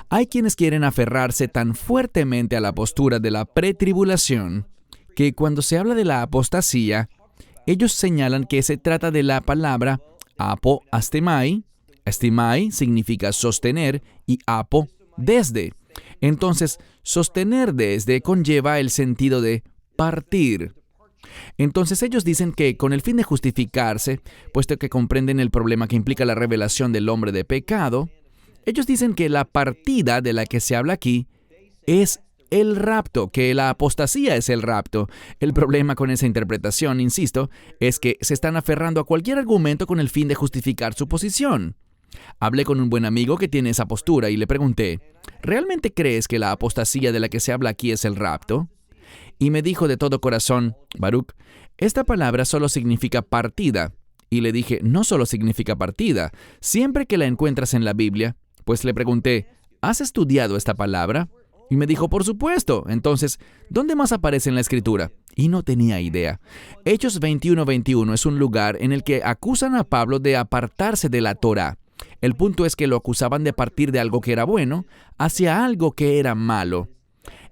Hay quienes quieren aferrarse tan fuertemente a la postura de la pretribulación que cuando se habla de la apostasía, ellos señalan que se trata de la palabra apo-astemai. Astemai significa sostener y apo, desde. Entonces, sostener desde conlleva el sentido de partir. Entonces ellos dicen que con el fin de justificarse, puesto que comprenden el problema que implica la revelación del hombre de pecado, ellos dicen que la partida de la que se habla aquí es el rapto, que la apostasía es el rapto. El problema con esa interpretación, insisto, es que se están aferrando a cualquier argumento con el fin de justificar su posición. Hablé con un buen amigo que tiene esa postura y le pregunté, ¿realmente crees que la apostasía de la que se habla aquí es el rapto? Y me dijo de todo corazón, Baruch, esta palabra solo significa partida. Y le dije, no solo significa partida, siempre que la encuentras en la Biblia. Pues le pregunté, ¿has estudiado esta palabra? Y me dijo, por supuesto. Entonces, ¿dónde más aparece en la Escritura? Y no tenía idea. Hechos 21:21 es un lugar en el que acusan a Pablo de apartarse de la Torá. El punto es que lo acusaban de partir de algo que era bueno hacia algo que era malo.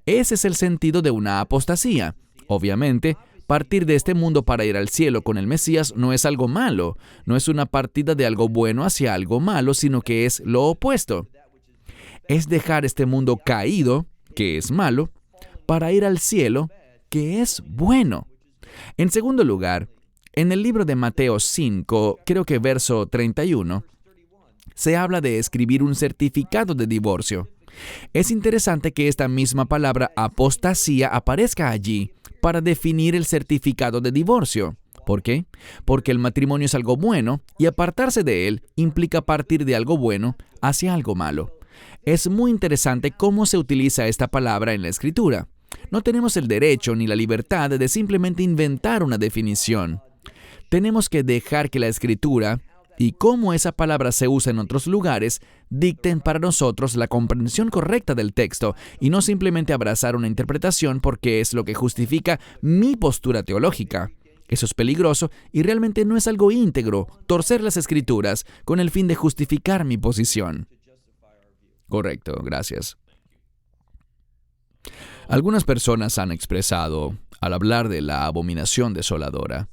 Ese es el sentido de una apostasía. Obviamente, partir de este mundo para ir al cielo con el Mesías no es algo malo. No es una partida de algo bueno hacia algo malo, sino que es lo opuesto. Es dejar este mundo caído, que es malo, para ir al cielo, que es bueno. En segundo lugar, en el libro de Mateo 5, creo que verso 31, se habla de escribir un certificado de divorcio. Es interesante que esta misma palabra apostasía aparezca allí para definir el certificado de divorcio. ¿Por qué? Porque el matrimonio es algo bueno y apartarse de él implica partir de algo bueno hacia algo malo. Es muy interesante cómo se utiliza esta palabra en la Escritura. No tenemos el derecho ni la libertad de simplemente inventar una definición. Tenemos que dejar que la Escritura y cómo esa palabra se usa en otros lugares dicten para nosotros la comprensión correcta del texto y no simplemente abrazar una interpretación porque es lo que justifica mi postura teológica. Eso es peligroso y realmente no es algo íntegro, torcer las Escrituras con el fin de justificar mi posición. Correcto, gracias. Algunas personas han expresado, al hablar de la abominación desoladora,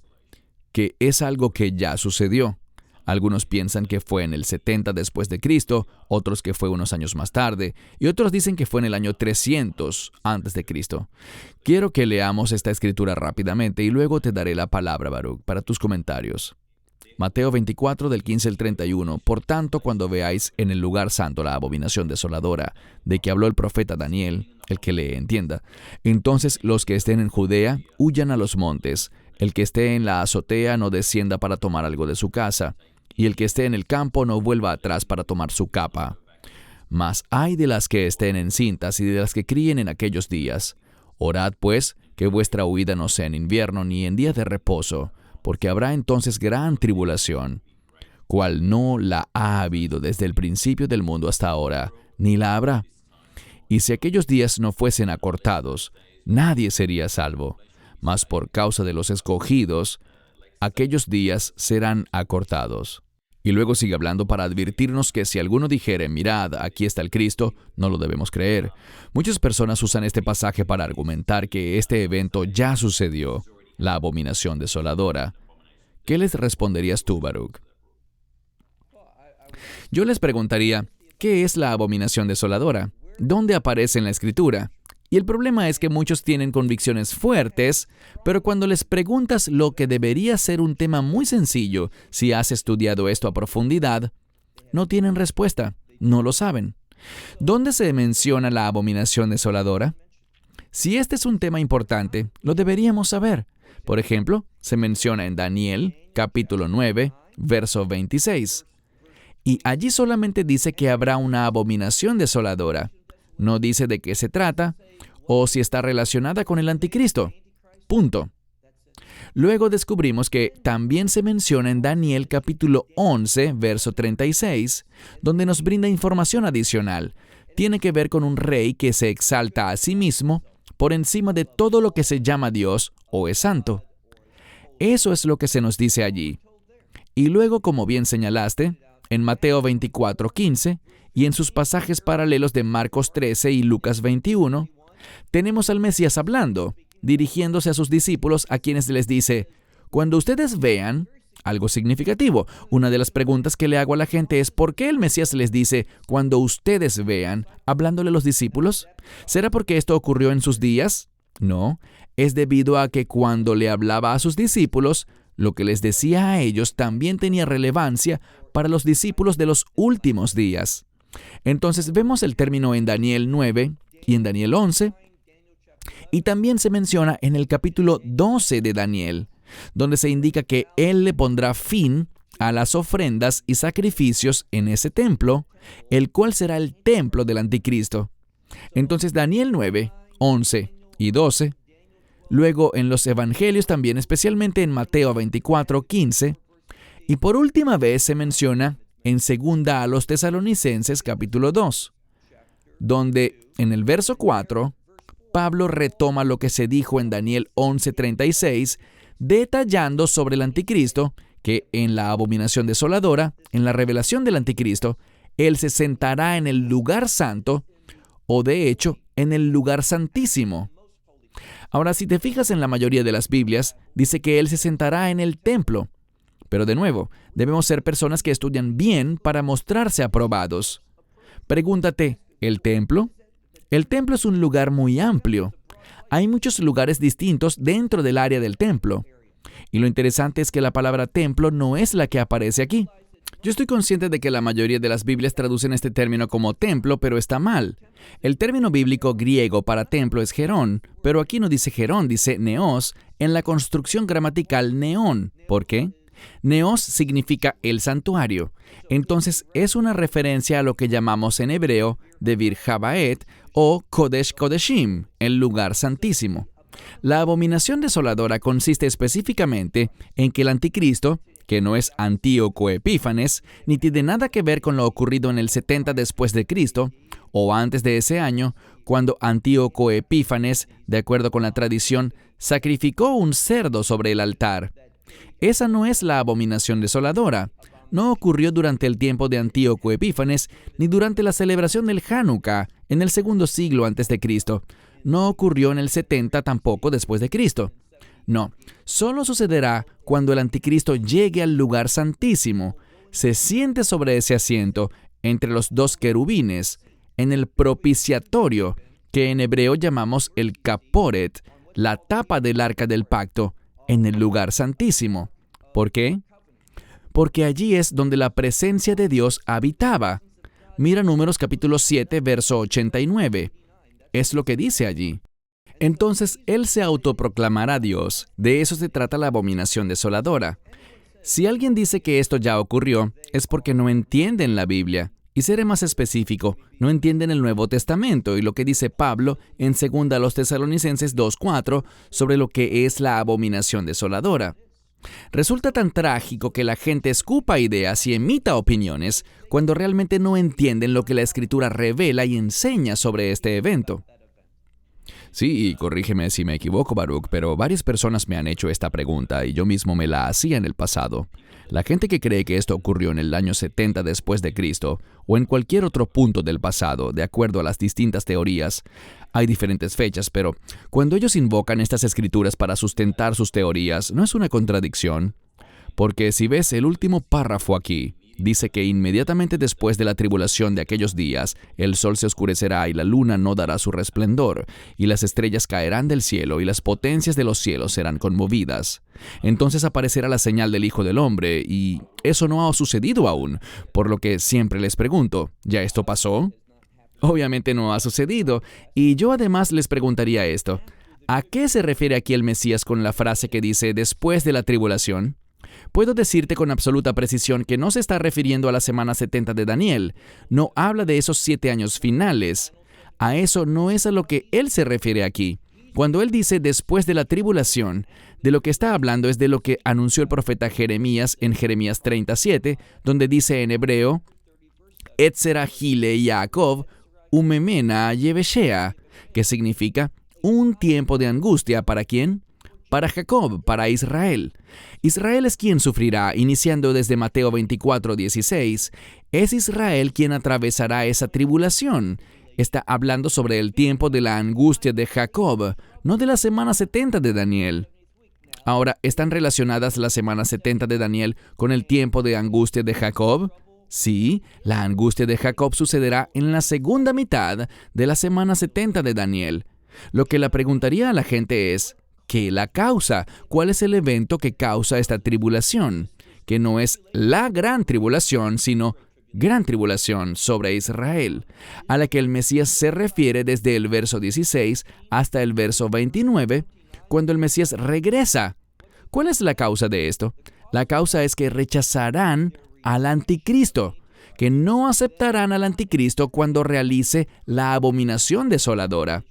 que es algo que ya sucedió. Algunos piensan que fue en el 70 después de Cristo, otros que fue unos años más tarde, y otros dicen que fue en el año 300 antes de Cristo. Quiero que leamos esta escritura rápidamente y luego te daré la palabra, Baruch, para tus comentarios. Mateo 24, del 15 al 31. Por tanto, cuando veáis en el lugar santo la abominación desoladora, de que habló el profeta Daniel, el que le entienda, entonces los que estén en Judea huyan a los montes, el que esté en la azotea no descienda para tomar algo de su casa, y el que esté en el campo no vuelva atrás para tomar su capa. Mas ay de las que estén encintas y de las que críen en aquellos días. Orad, pues, que vuestra huida no sea en invierno ni en día de reposo, porque habrá entonces gran tribulación, cual no la ha habido desde el principio del mundo hasta ahora, ni la habrá. Y si aquellos días no fuesen acortados, nadie sería salvo, mas por causa de los escogidos, aquellos días serán acortados. Y luego sigue hablando para advertirnos que si alguno dijere, mirad, aquí está el Cristo, no lo debemos creer. Muchas personas usan este pasaje para argumentar que este evento ya sucedió, la abominación desoladora. ¿Qué les responderías tú, Baruch? Yo les preguntaría, ¿qué es la abominación desoladora? ¿Dónde aparece en la Escritura? Y el problema es que muchos tienen convicciones fuertes, pero cuando les preguntas lo que debería ser un tema muy sencillo, si has estudiado esto a profundidad, no tienen respuesta, no lo saben. ¿Dónde se menciona la abominación desoladora? Si este es un tema importante, lo deberíamos saber. Por ejemplo, se menciona en Daniel, capítulo 9, verso 26. Y allí solamente dice que habrá una abominación desoladora. No dice de qué se trata o si está relacionada con el anticristo. Punto. Luego descubrimos que también se menciona en Daniel capítulo 11, verso 36, donde nos brinda información adicional. Tiene que ver con un rey que se exalta a sí mismo por encima de todo lo que se llama Dios o es santo. Eso es lo que se nos dice allí. Y luego, como bien señalaste, en Mateo 24, 15, y en sus pasajes paralelos de Marcos 13 y Lucas 21, tenemos al Mesías hablando, dirigiéndose a sus discípulos a quienes les dice, cuando ustedes vean algo significativo. Una de las preguntas que le hago a la gente es, ¿por qué el Mesías les dice, cuando ustedes vean, hablándole a los discípulos? ¿Será porque esto ocurrió en sus días? No, es debido a que cuando le hablaba a sus discípulos, lo que les decía a ellos también tenía relevancia para los discípulos de los últimos días. Entonces vemos el término en Daniel 9 y en Daniel 11, y también se menciona en el capítulo 12 de Daniel, donde se indica que Él le pondrá fin a las ofrendas y sacrificios en ese templo, el cual será el templo del anticristo. Entonces Daniel 9, 11 y 12, luego en los evangelios también, especialmente en Mateo 24, 15, y por última vez se menciona en segunda a los Tesalonicenses capítulo 2, donde en el verso 4, Pablo retoma lo que se dijo en Daniel 11:36, detallando sobre el anticristo, que en la abominación desoladora, en la revelación del anticristo, él se sentará en el lugar santo, o de hecho, en el lugar santísimo. Ahora, si te fijas en la mayoría de las Biblias, dice que él se sentará en el templo. Pero de nuevo, debemos ser personas que estudian bien para mostrarse aprobados. Pregúntate, ¿el templo? El templo es un lugar muy amplio. Hay muchos lugares distintos dentro del área del templo. Y lo interesante es que la palabra templo no es la que aparece aquí. Yo estoy consciente de que la mayoría de las Biblias traducen este término como templo, pero está mal. El término bíblico griego para templo es gerón, pero aquí no dice gerón, dice neos, en la construcción gramatical neón. ¿Por qué? Neos significa el santuario. Entonces es una referencia a lo que llamamos en hebreo Devir Jabaet o Kodesh Kodeshim, el lugar santísimo. La abominación desoladora consiste específicamente en que el anticristo, que no es Antíoco Epífanes, ni tiene nada que ver con lo ocurrido en el 70 después de Cristo, o antes de ese año, cuando Antíoco Epífanes, de acuerdo con la tradición, sacrificó un cerdo sobre el altar. Esa no es la abominación desoladora. No ocurrió durante el tiempo de Antíoco Epífanes, ni durante la celebración del Hanukkah en el segundo siglo antes de Cristo. No ocurrió en el 70 tampoco después de Cristo. No, solo sucederá cuando el anticristo llegue al lugar santísimo, se siente sobre ese asiento entre los dos querubines, en el propiciatorio, que en hebreo llamamos el caporet, la tapa del arca del pacto, en el lugar santísimo. ¿Por qué? Porque allí es donde la presencia de Dios habitaba. Mira Números capítulo 7, verso 89. Es lo que dice allí. Entonces Él se autoproclamará Dios. De eso se trata la abominación desoladora. Si alguien dice que esto ya ocurrió, es porque no entienden la Biblia. Y seré más específico, no entienden el Nuevo Testamento y lo que dice Pablo en 2 Tesalonicenses 2:4 sobre lo que es la abominación desoladora. Resulta tan trágico que la gente escupa ideas y emita opiniones cuando realmente no entienden lo que la Escritura revela y enseña sobre este evento. Sí, y corrígeme si me equivoco, Baruch, pero varias personas me han hecho esta pregunta y yo mismo me la hacía en el pasado. La gente que cree que esto ocurrió en el año 70 después de Cristo o en cualquier otro punto del pasado, de acuerdo a las distintas teorías, hay diferentes fechas, pero cuando ellos invocan estas escrituras para sustentar sus teorías, ¿no es una contradicción? Porque si ves el último párrafo aquí, dice que inmediatamente después de la tribulación de aquellos días, el sol se oscurecerá y la luna no dará su resplandor, y las estrellas caerán del cielo y las potencias de los cielos serán conmovidas. Entonces aparecerá la señal del Hijo del Hombre, y eso no ha sucedido aún, por lo que siempre les pregunto, ¿ya esto pasó? Obviamente no ha sucedido, y yo además les preguntaría esto, ¿a qué se refiere aquí el Mesías con la frase que dice después de la tribulación? Puedo decirte con absoluta precisión que no se está refiriendo a la semana 70 de Daniel. No habla de esos 7 años finales. A eso no es a lo que él se refiere aquí. Cuando él dice después de la tribulación, de lo que está hablando es de lo que anunció el profeta Jeremías en Jeremías 37, donde dice en hebreo, Etzera Hile Yaakov, Umemena Yeveshea, que significa un tiempo de angustia. ¿Para quién? Para Jacob, para Israel. Israel es quien sufrirá, iniciando desde Mateo 24:16. Es Israel quien atravesará esa tribulación. Está hablando sobre el tiempo de la angustia de Jacob, no de la semana 70 de Daniel. Ahora, ¿están relacionadas las semanas 70 de Daniel con el tiempo de angustia de Jacob? Sí, la angustia de Jacob sucederá en la segunda mitad de la semana 70 de Daniel. Lo que le preguntaría a la gente es, ¿qué la causa? ¿Cuál es el evento que causa esta tribulación? Que no es la gran tribulación, sino gran tribulación sobre Israel, a la que el Mesías se refiere desde el verso 16 hasta el verso 29, cuando el Mesías regresa. ¿Cuál es la causa de esto? La causa es que rechazarán al anticristo, que no aceptarán al anticristo cuando realice la abominación desoladora.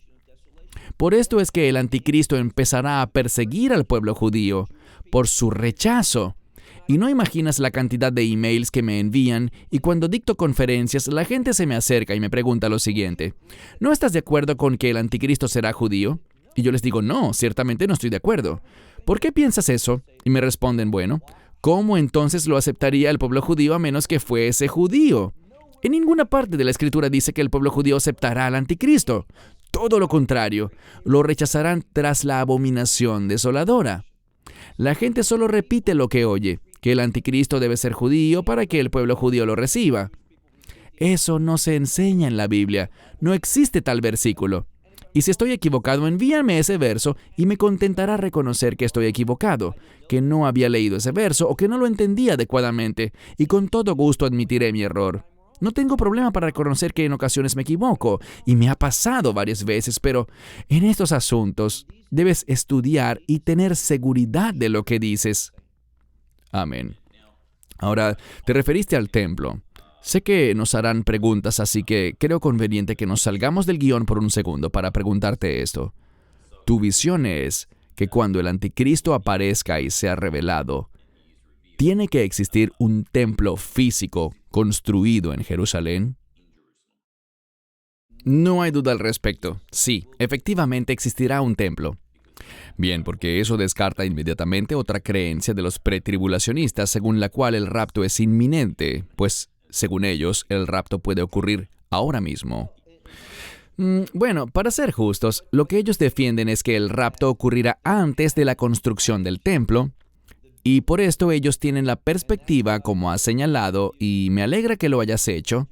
Por esto es que el anticristo empezará a perseguir al pueblo judío por su rechazo. Y no imaginas la cantidad de emails que me envían y cuando dicto conferencias la gente se me acerca y me pregunta lo siguiente, ¿no estás de acuerdo con que el anticristo será judío? Y yo les digo, no, ciertamente no estoy de acuerdo. ¿Por qué piensas eso? Y me responden, bueno, ¿cómo entonces lo aceptaría el pueblo judío a menos que fuese judío? En ninguna parte de la Escritura dice que el pueblo judío aceptará al anticristo. Todo lo contrario, lo rechazarán tras la abominación desoladora. La gente solo repite lo que oye, que el anticristo debe ser judío para que el pueblo judío lo reciba. Eso no se enseña en la Biblia, no existe tal versículo. Y si estoy equivocado, envíame ese verso y me contentará reconocer que estoy equivocado, que no había leído ese verso o que no lo entendía adecuadamente, y con todo gusto admitiré mi error. No tengo problema para reconocer que en ocasiones me equivoco, y me ha pasado varias veces, pero en estos asuntos debes estudiar y tener seguridad de lo que dices. Amén. Ahora, te referiste al templo. Sé que nos harán preguntas, así que creo conveniente que nos salgamos del guión por un segundo para preguntarte esto. Tu visión es que cuando el anticristo aparezca y sea revelado, ¿Tiene que existir un templo físico construido en Jerusalén? No hay duda al respecto. Sí, efectivamente existirá un templo. Bien, porque eso descarta inmediatamente otra creencia de los pretribulacionistas según la cual el rapto es inminente, pues, según ellos, el rapto puede ocurrir ahora mismo. Bueno, para ser justos, lo que ellos defienden es que el rapto ocurrirá antes de la construcción del templo, y por esto ellos tienen la perspectiva, como has señalado, y me alegra que lo hayas hecho,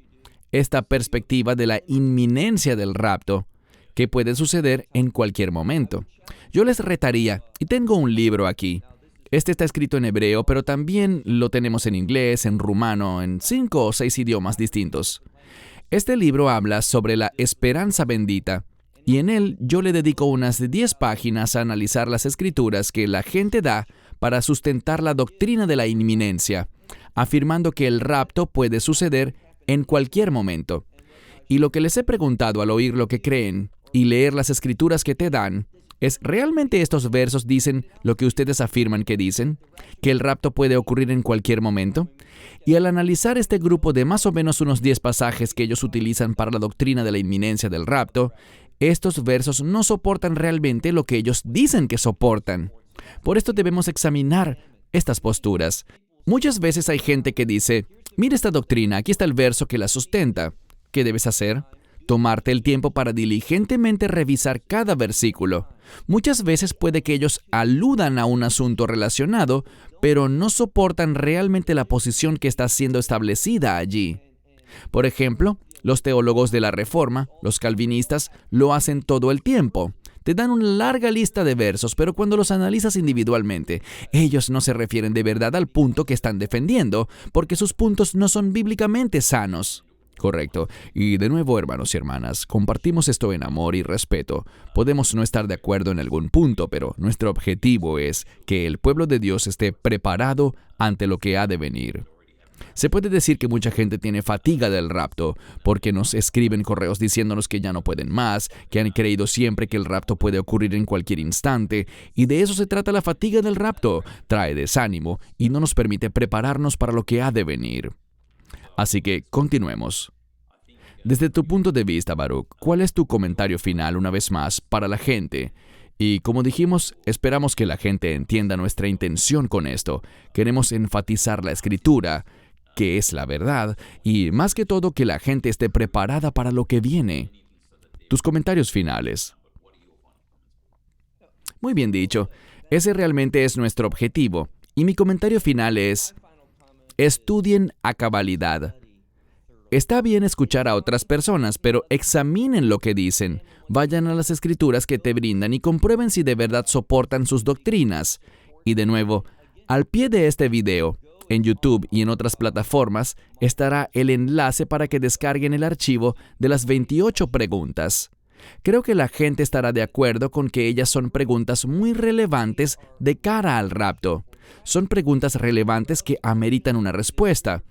esta perspectiva de la inminencia del rapto, que puede suceder en cualquier momento. Yo les retaría, y tengo un libro aquí. Este está escrito en hebreo, pero también lo tenemos en inglés, en rumano, en 5 o 6 idiomas distintos. Este libro habla sobre la esperanza bendita, y en él yo le dedico unas 10 páginas a analizar las escrituras que la gente da para sustentar la doctrina de la inminencia, afirmando que el rapto puede suceder en cualquier momento. Y lo que les he preguntado al oír lo que creen y leer las escrituras que te dan, es ¿realmente estos versos dicen lo que ustedes afirman que dicen? ¿Que el rapto puede ocurrir en cualquier momento? Y al analizar este grupo de más o menos unos 10 pasajes que ellos utilizan para la doctrina de la inminencia del rapto, estos versos no soportan realmente lo que ellos dicen que soportan. Por esto debemos examinar estas posturas. Muchas veces hay gente que dice, mira esta doctrina, aquí está el verso que la sustenta. ¿Qué debes hacer? Tomarte el tiempo para diligentemente revisar cada versículo. Muchas veces puede que ellos aludan a un asunto relacionado, pero no soportan realmente la posición que está siendo establecida allí. Por ejemplo, los teólogos de la Reforma, los calvinistas, lo hacen todo el tiempo. Te dan una larga lista de versos, pero cuando los analizas individualmente, ellos no se refieren de verdad al punto que están defendiendo, porque sus puntos no son bíblicamente sanos. Correcto. Y de nuevo, hermanos y hermanas, compartimos esto en amor y respeto. Podemos no estar de acuerdo en algún punto, pero nuestro objetivo es que el pueblo de Dios esté preparado ante lo que ha de venir. Se puede decir que mucha gente tiene fatiga del rapto, porque nos escriben correos diciéndonos que ya no pueden más, que han creído siempre que el rapto puede ocurrir en cualquier instante, y de eso se trata la fatiga del rapto. Trae desánimo y no nos permite prepararnos para lo que ha de venir. Así que continuemos. Desde tu punto de vista, Baruch, ¿cuál es tu comentario final una vez más para la gente? Y como dijimos, esperamos que la gente entienda nuestra intención con esto. Queremos enfatizar la escritura, que es la verdad, y más que todo que la gente esté preparada para lo que viene. Tus comentarios finales. Muy bien dicho. Ese realmente es nuestro objetivo. Y mi comentario final es: estudien a cabalidad. Está bien escuchar a otras personas, pero examinen lo que dicen. Vayan a las escrituras que te brindan y comprueben si de verdad soportan sus doctrinas. Y de nuevo, al pie de este video, en YouTube y en otras plataformas, estará el enlace para que descarguen el archivo de las 28 preguntas. Creo que la gente estará de acuerdo con que ellas son preguntas muy relevantes de cara al rapto. Son preguntas relevantes que ameritan una respuesta.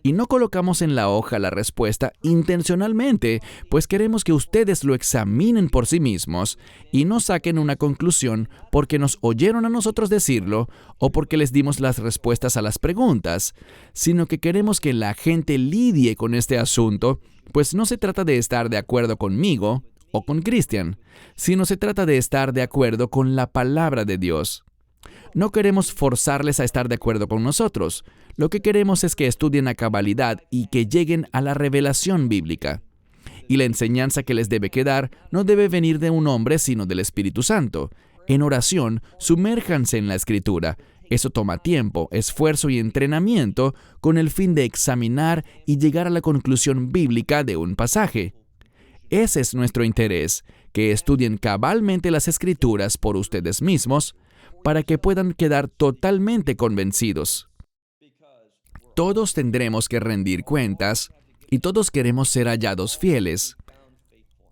Y no colocamos en la hoja la respuesta intencionalmente, pues queremos que ustedes lo examinen por sí mismos y no saquen una conclusión porque nos oyeron a nosotros decirlo o porque les dimos las respuestas a las preguntas, sino que queremos que la gente lidie con este asunto, pues no se trata de estar de acuerdo conmigo o con Cristian, sino se trata de estar de acuerdo con la palabra de Dios. No queremos forzarles a estar de acuerdo con nosotros. Lo que queremos es que estudien a cabalidad y que lleguen a la revelación bíblica. Y la enseñanza que les debe quedar no debe venir de un hombre, sino del Espíritu Santo. En oración, sumérjanse en la Escritura. Eso toma tiempo, esfuerzo y entrenamiento con el fin de examinar y llegar a la conclusión bíblica de un pasaje. Ese es nuestro interés, que estudien cabalmente las Escrituras por ustedes mismos, para que puedan quedar totalmente convencidos. Todos tendremos que rendir cuentas y todos queremos ser hallados fieles.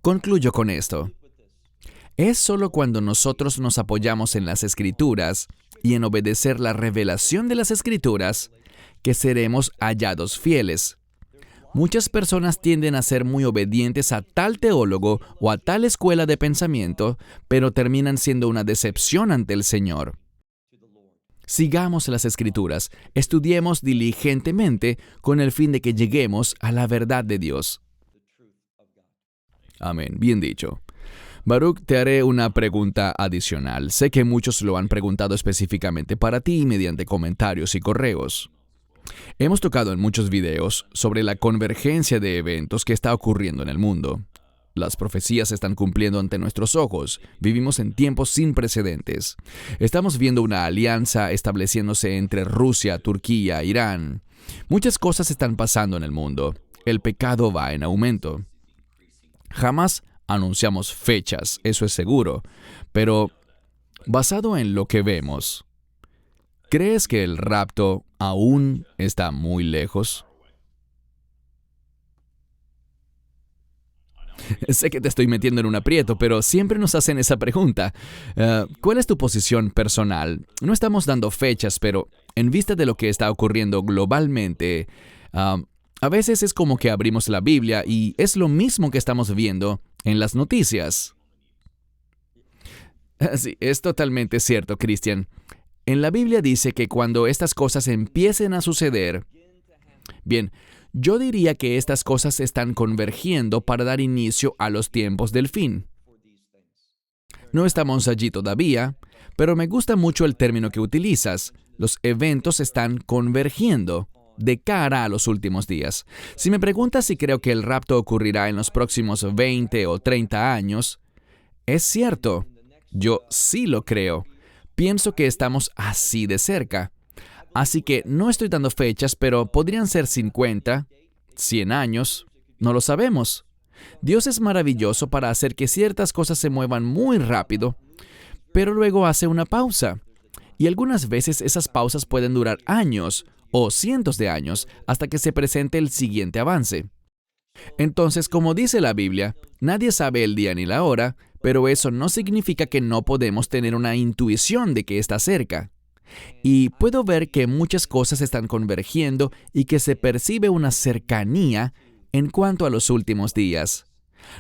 Concluyo con esto. Es solo cuando nosotros nos apoyamos en las Escrituras y en obedecer la revelación de las Escrituras que seremos hallados fieles. Muchas personas tienden a ser muy obedientes a tal teólogo o a tal escuela de pensamiento, pero terminan siendo una decepción ante el Señor. Sigamos las Escrituras, estudiemos diligentemente con el fin de que lleguemos a la verdad de Dios. Amén. Bien dicho. Baruch, te haré una pregunta adicional. Sé que muchos lo han preguntado específicamente para ti mediante comentarios y correos. Hemos tocado en muchos videos sobre la convergencia de eventos que está ocurriendo en el mundo. Las profecías se están cumpliendo ante nuestros ojos. Vivimos en tiempos sin precedentes. Estamos viendo una alianza estableciéndose entre Rusia, Turquía, Irán. Muchas cosas están pasando en el mundo. El pecado va en aumento. Jamás anunciamos fechas, eso es seguro, pero basado en lo que vemos, ¿crees que el rapto aún está muy lejos? Sé que te estoy metiendo en un aprieto, pero siempre nos hacen esa pregunta. ¿Cuál es tu posición personal? No estamos dando fechas, pero en vista de lo que está ocurriendo globalmente, a veces es como que abrimos la Biblia y es lo mismo que estamos viendo en las noticias. Sí, es totalmente cierto, Cristian. En la Biblia dice que cuando estas cosas empiecen a suceder, bien, yo diría que estas cosas están convergiendo para dar inicio a los tiempos del fin. No estamos allí todavía, pero me gusta mucho el término que utilizas. Los eventos están convergiendo de cara a los últimos días. Si me preguntas si creo que el rapto ocurrirá en los próximos 20 o 30 años, es cierto. Yo sí lo creo. Pienso que estamos así de cerca. Así que no estoy dando fechas, pero podrían ser 50, 100 años. No lo sabemos. Dios es maravilloso para hacer que ciertas cosas se muevan muy rápido, pero luego hace una pausa. Y algunas veces esas pausas pueden durar años o cientos de años hasta que se presente el siguiente avance. Entonces, como dice la Biblia, nadie sabe el día ni la hora, pero eso no significa que no podemos tener una intuición de que está cerca. Y puedo ver que muchas cosas están convergiendo y que se percibe una cercanía en cuanto a los últimos días.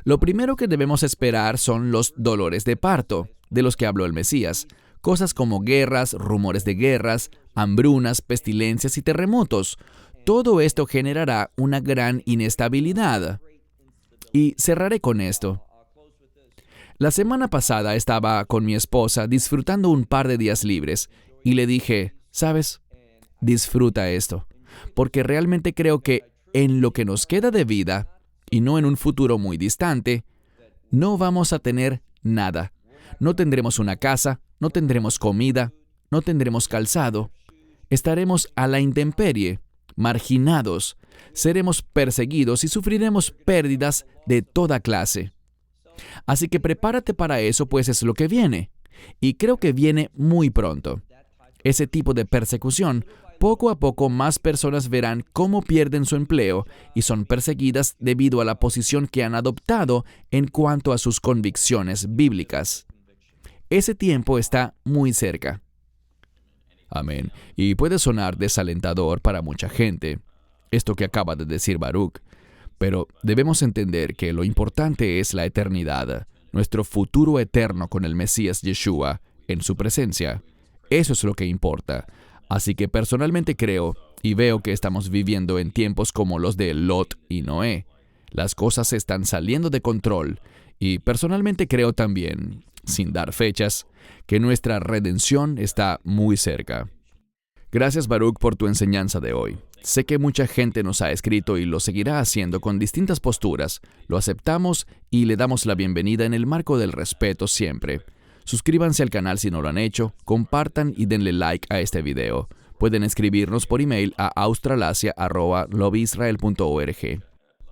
Lo primero que debemos esperar son los dolores de parto, de los que habló el Mesías. Cosas como guerras, rumores de guerras, hambrunas, pestilencias y terremotos. Todo esto generará una gran inestabilidad. Y cerraré con esto. La semana pasada estaba con mi esposa disfrutando un par de días libres y le dije, ¿sabes? Disfruta esto, porque realmente creo que en lo que nos queda de vida, y no en un futuro muy distante, no vamos a tener nada. No tendremos una casa, no tendremos comida, no tendremos calzado. Estaremos a la intemperie, marginados, seremos perseguidos y sufriremos pérdidas de toda clase. Así que prepárate para eso, pues es lo que viene. Y creo que viene muy pronto. Ese tipo de persecución, poco a poco más personas verán cómo pierden su empleo y son perseguidas debido a la posición que han adoptado en cuanto a sus convicciones bíblicas. Ese tiempo está muy cerca. Amén. Y puede sonar desalentador para mucha gente, esto que acaba de decir Baruch, pero debemos entender que lo importante es la eternidad, nuestro futuro eterno con el Mesías Yeshua en su presencia. Eso es lo que importa. Así que personalmente creo y veo que estamos viviendo en tiempos como los de Lot y Noé. Las cosas están saliendo de control y personalmente creo también, sin dar fechas, que nuestra redención está muy cerca. Gracias, Baruch, por tu enseñanza de hoy. Sé que mucha gente nos ha escrito y lo seguirá haciendo con distintas posturas. Lo aceptamos y le damos la bienvenida en el marco del respeto siempre. Suscríbanse al canal si no lo han hecho, compartan y denle like a este video. Pueden escribirnos por email a australasia@lobbyisrael.org.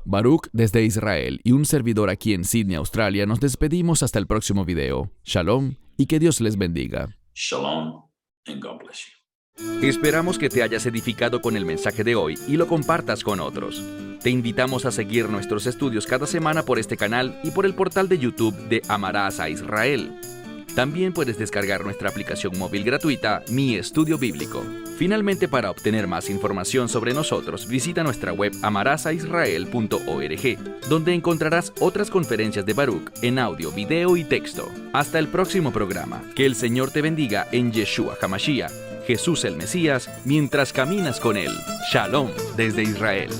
Baruch desde Israel y un servidor aquí en Sydney, Australia, nos despedimos hasta el próximo video. Shalom y que Dios les bendiga. Shalom and God bless you. Esperamos que te hayas edificado con el mensaje de hoy y lo compartas con otros. Te invitamos a seguir nuestros estudios cada semana por este canal y por el portal de YouTube de Amarás a Israel. También puedes descargar nuestra aplicación móvil gratuita, Mi Estudio Bíblico. Finalmente, para obtener más información sobre nosotros, visita nuestra web amarasaisrael.org, donde encontrarás otras conferencias de Baruch en audio, video y texto. Hasta el próximo programa. Que el Señor te bendiga en Yeshua HaMashiach, Jesús el Mesías mientras caminas con Él. Shalom desde Israel.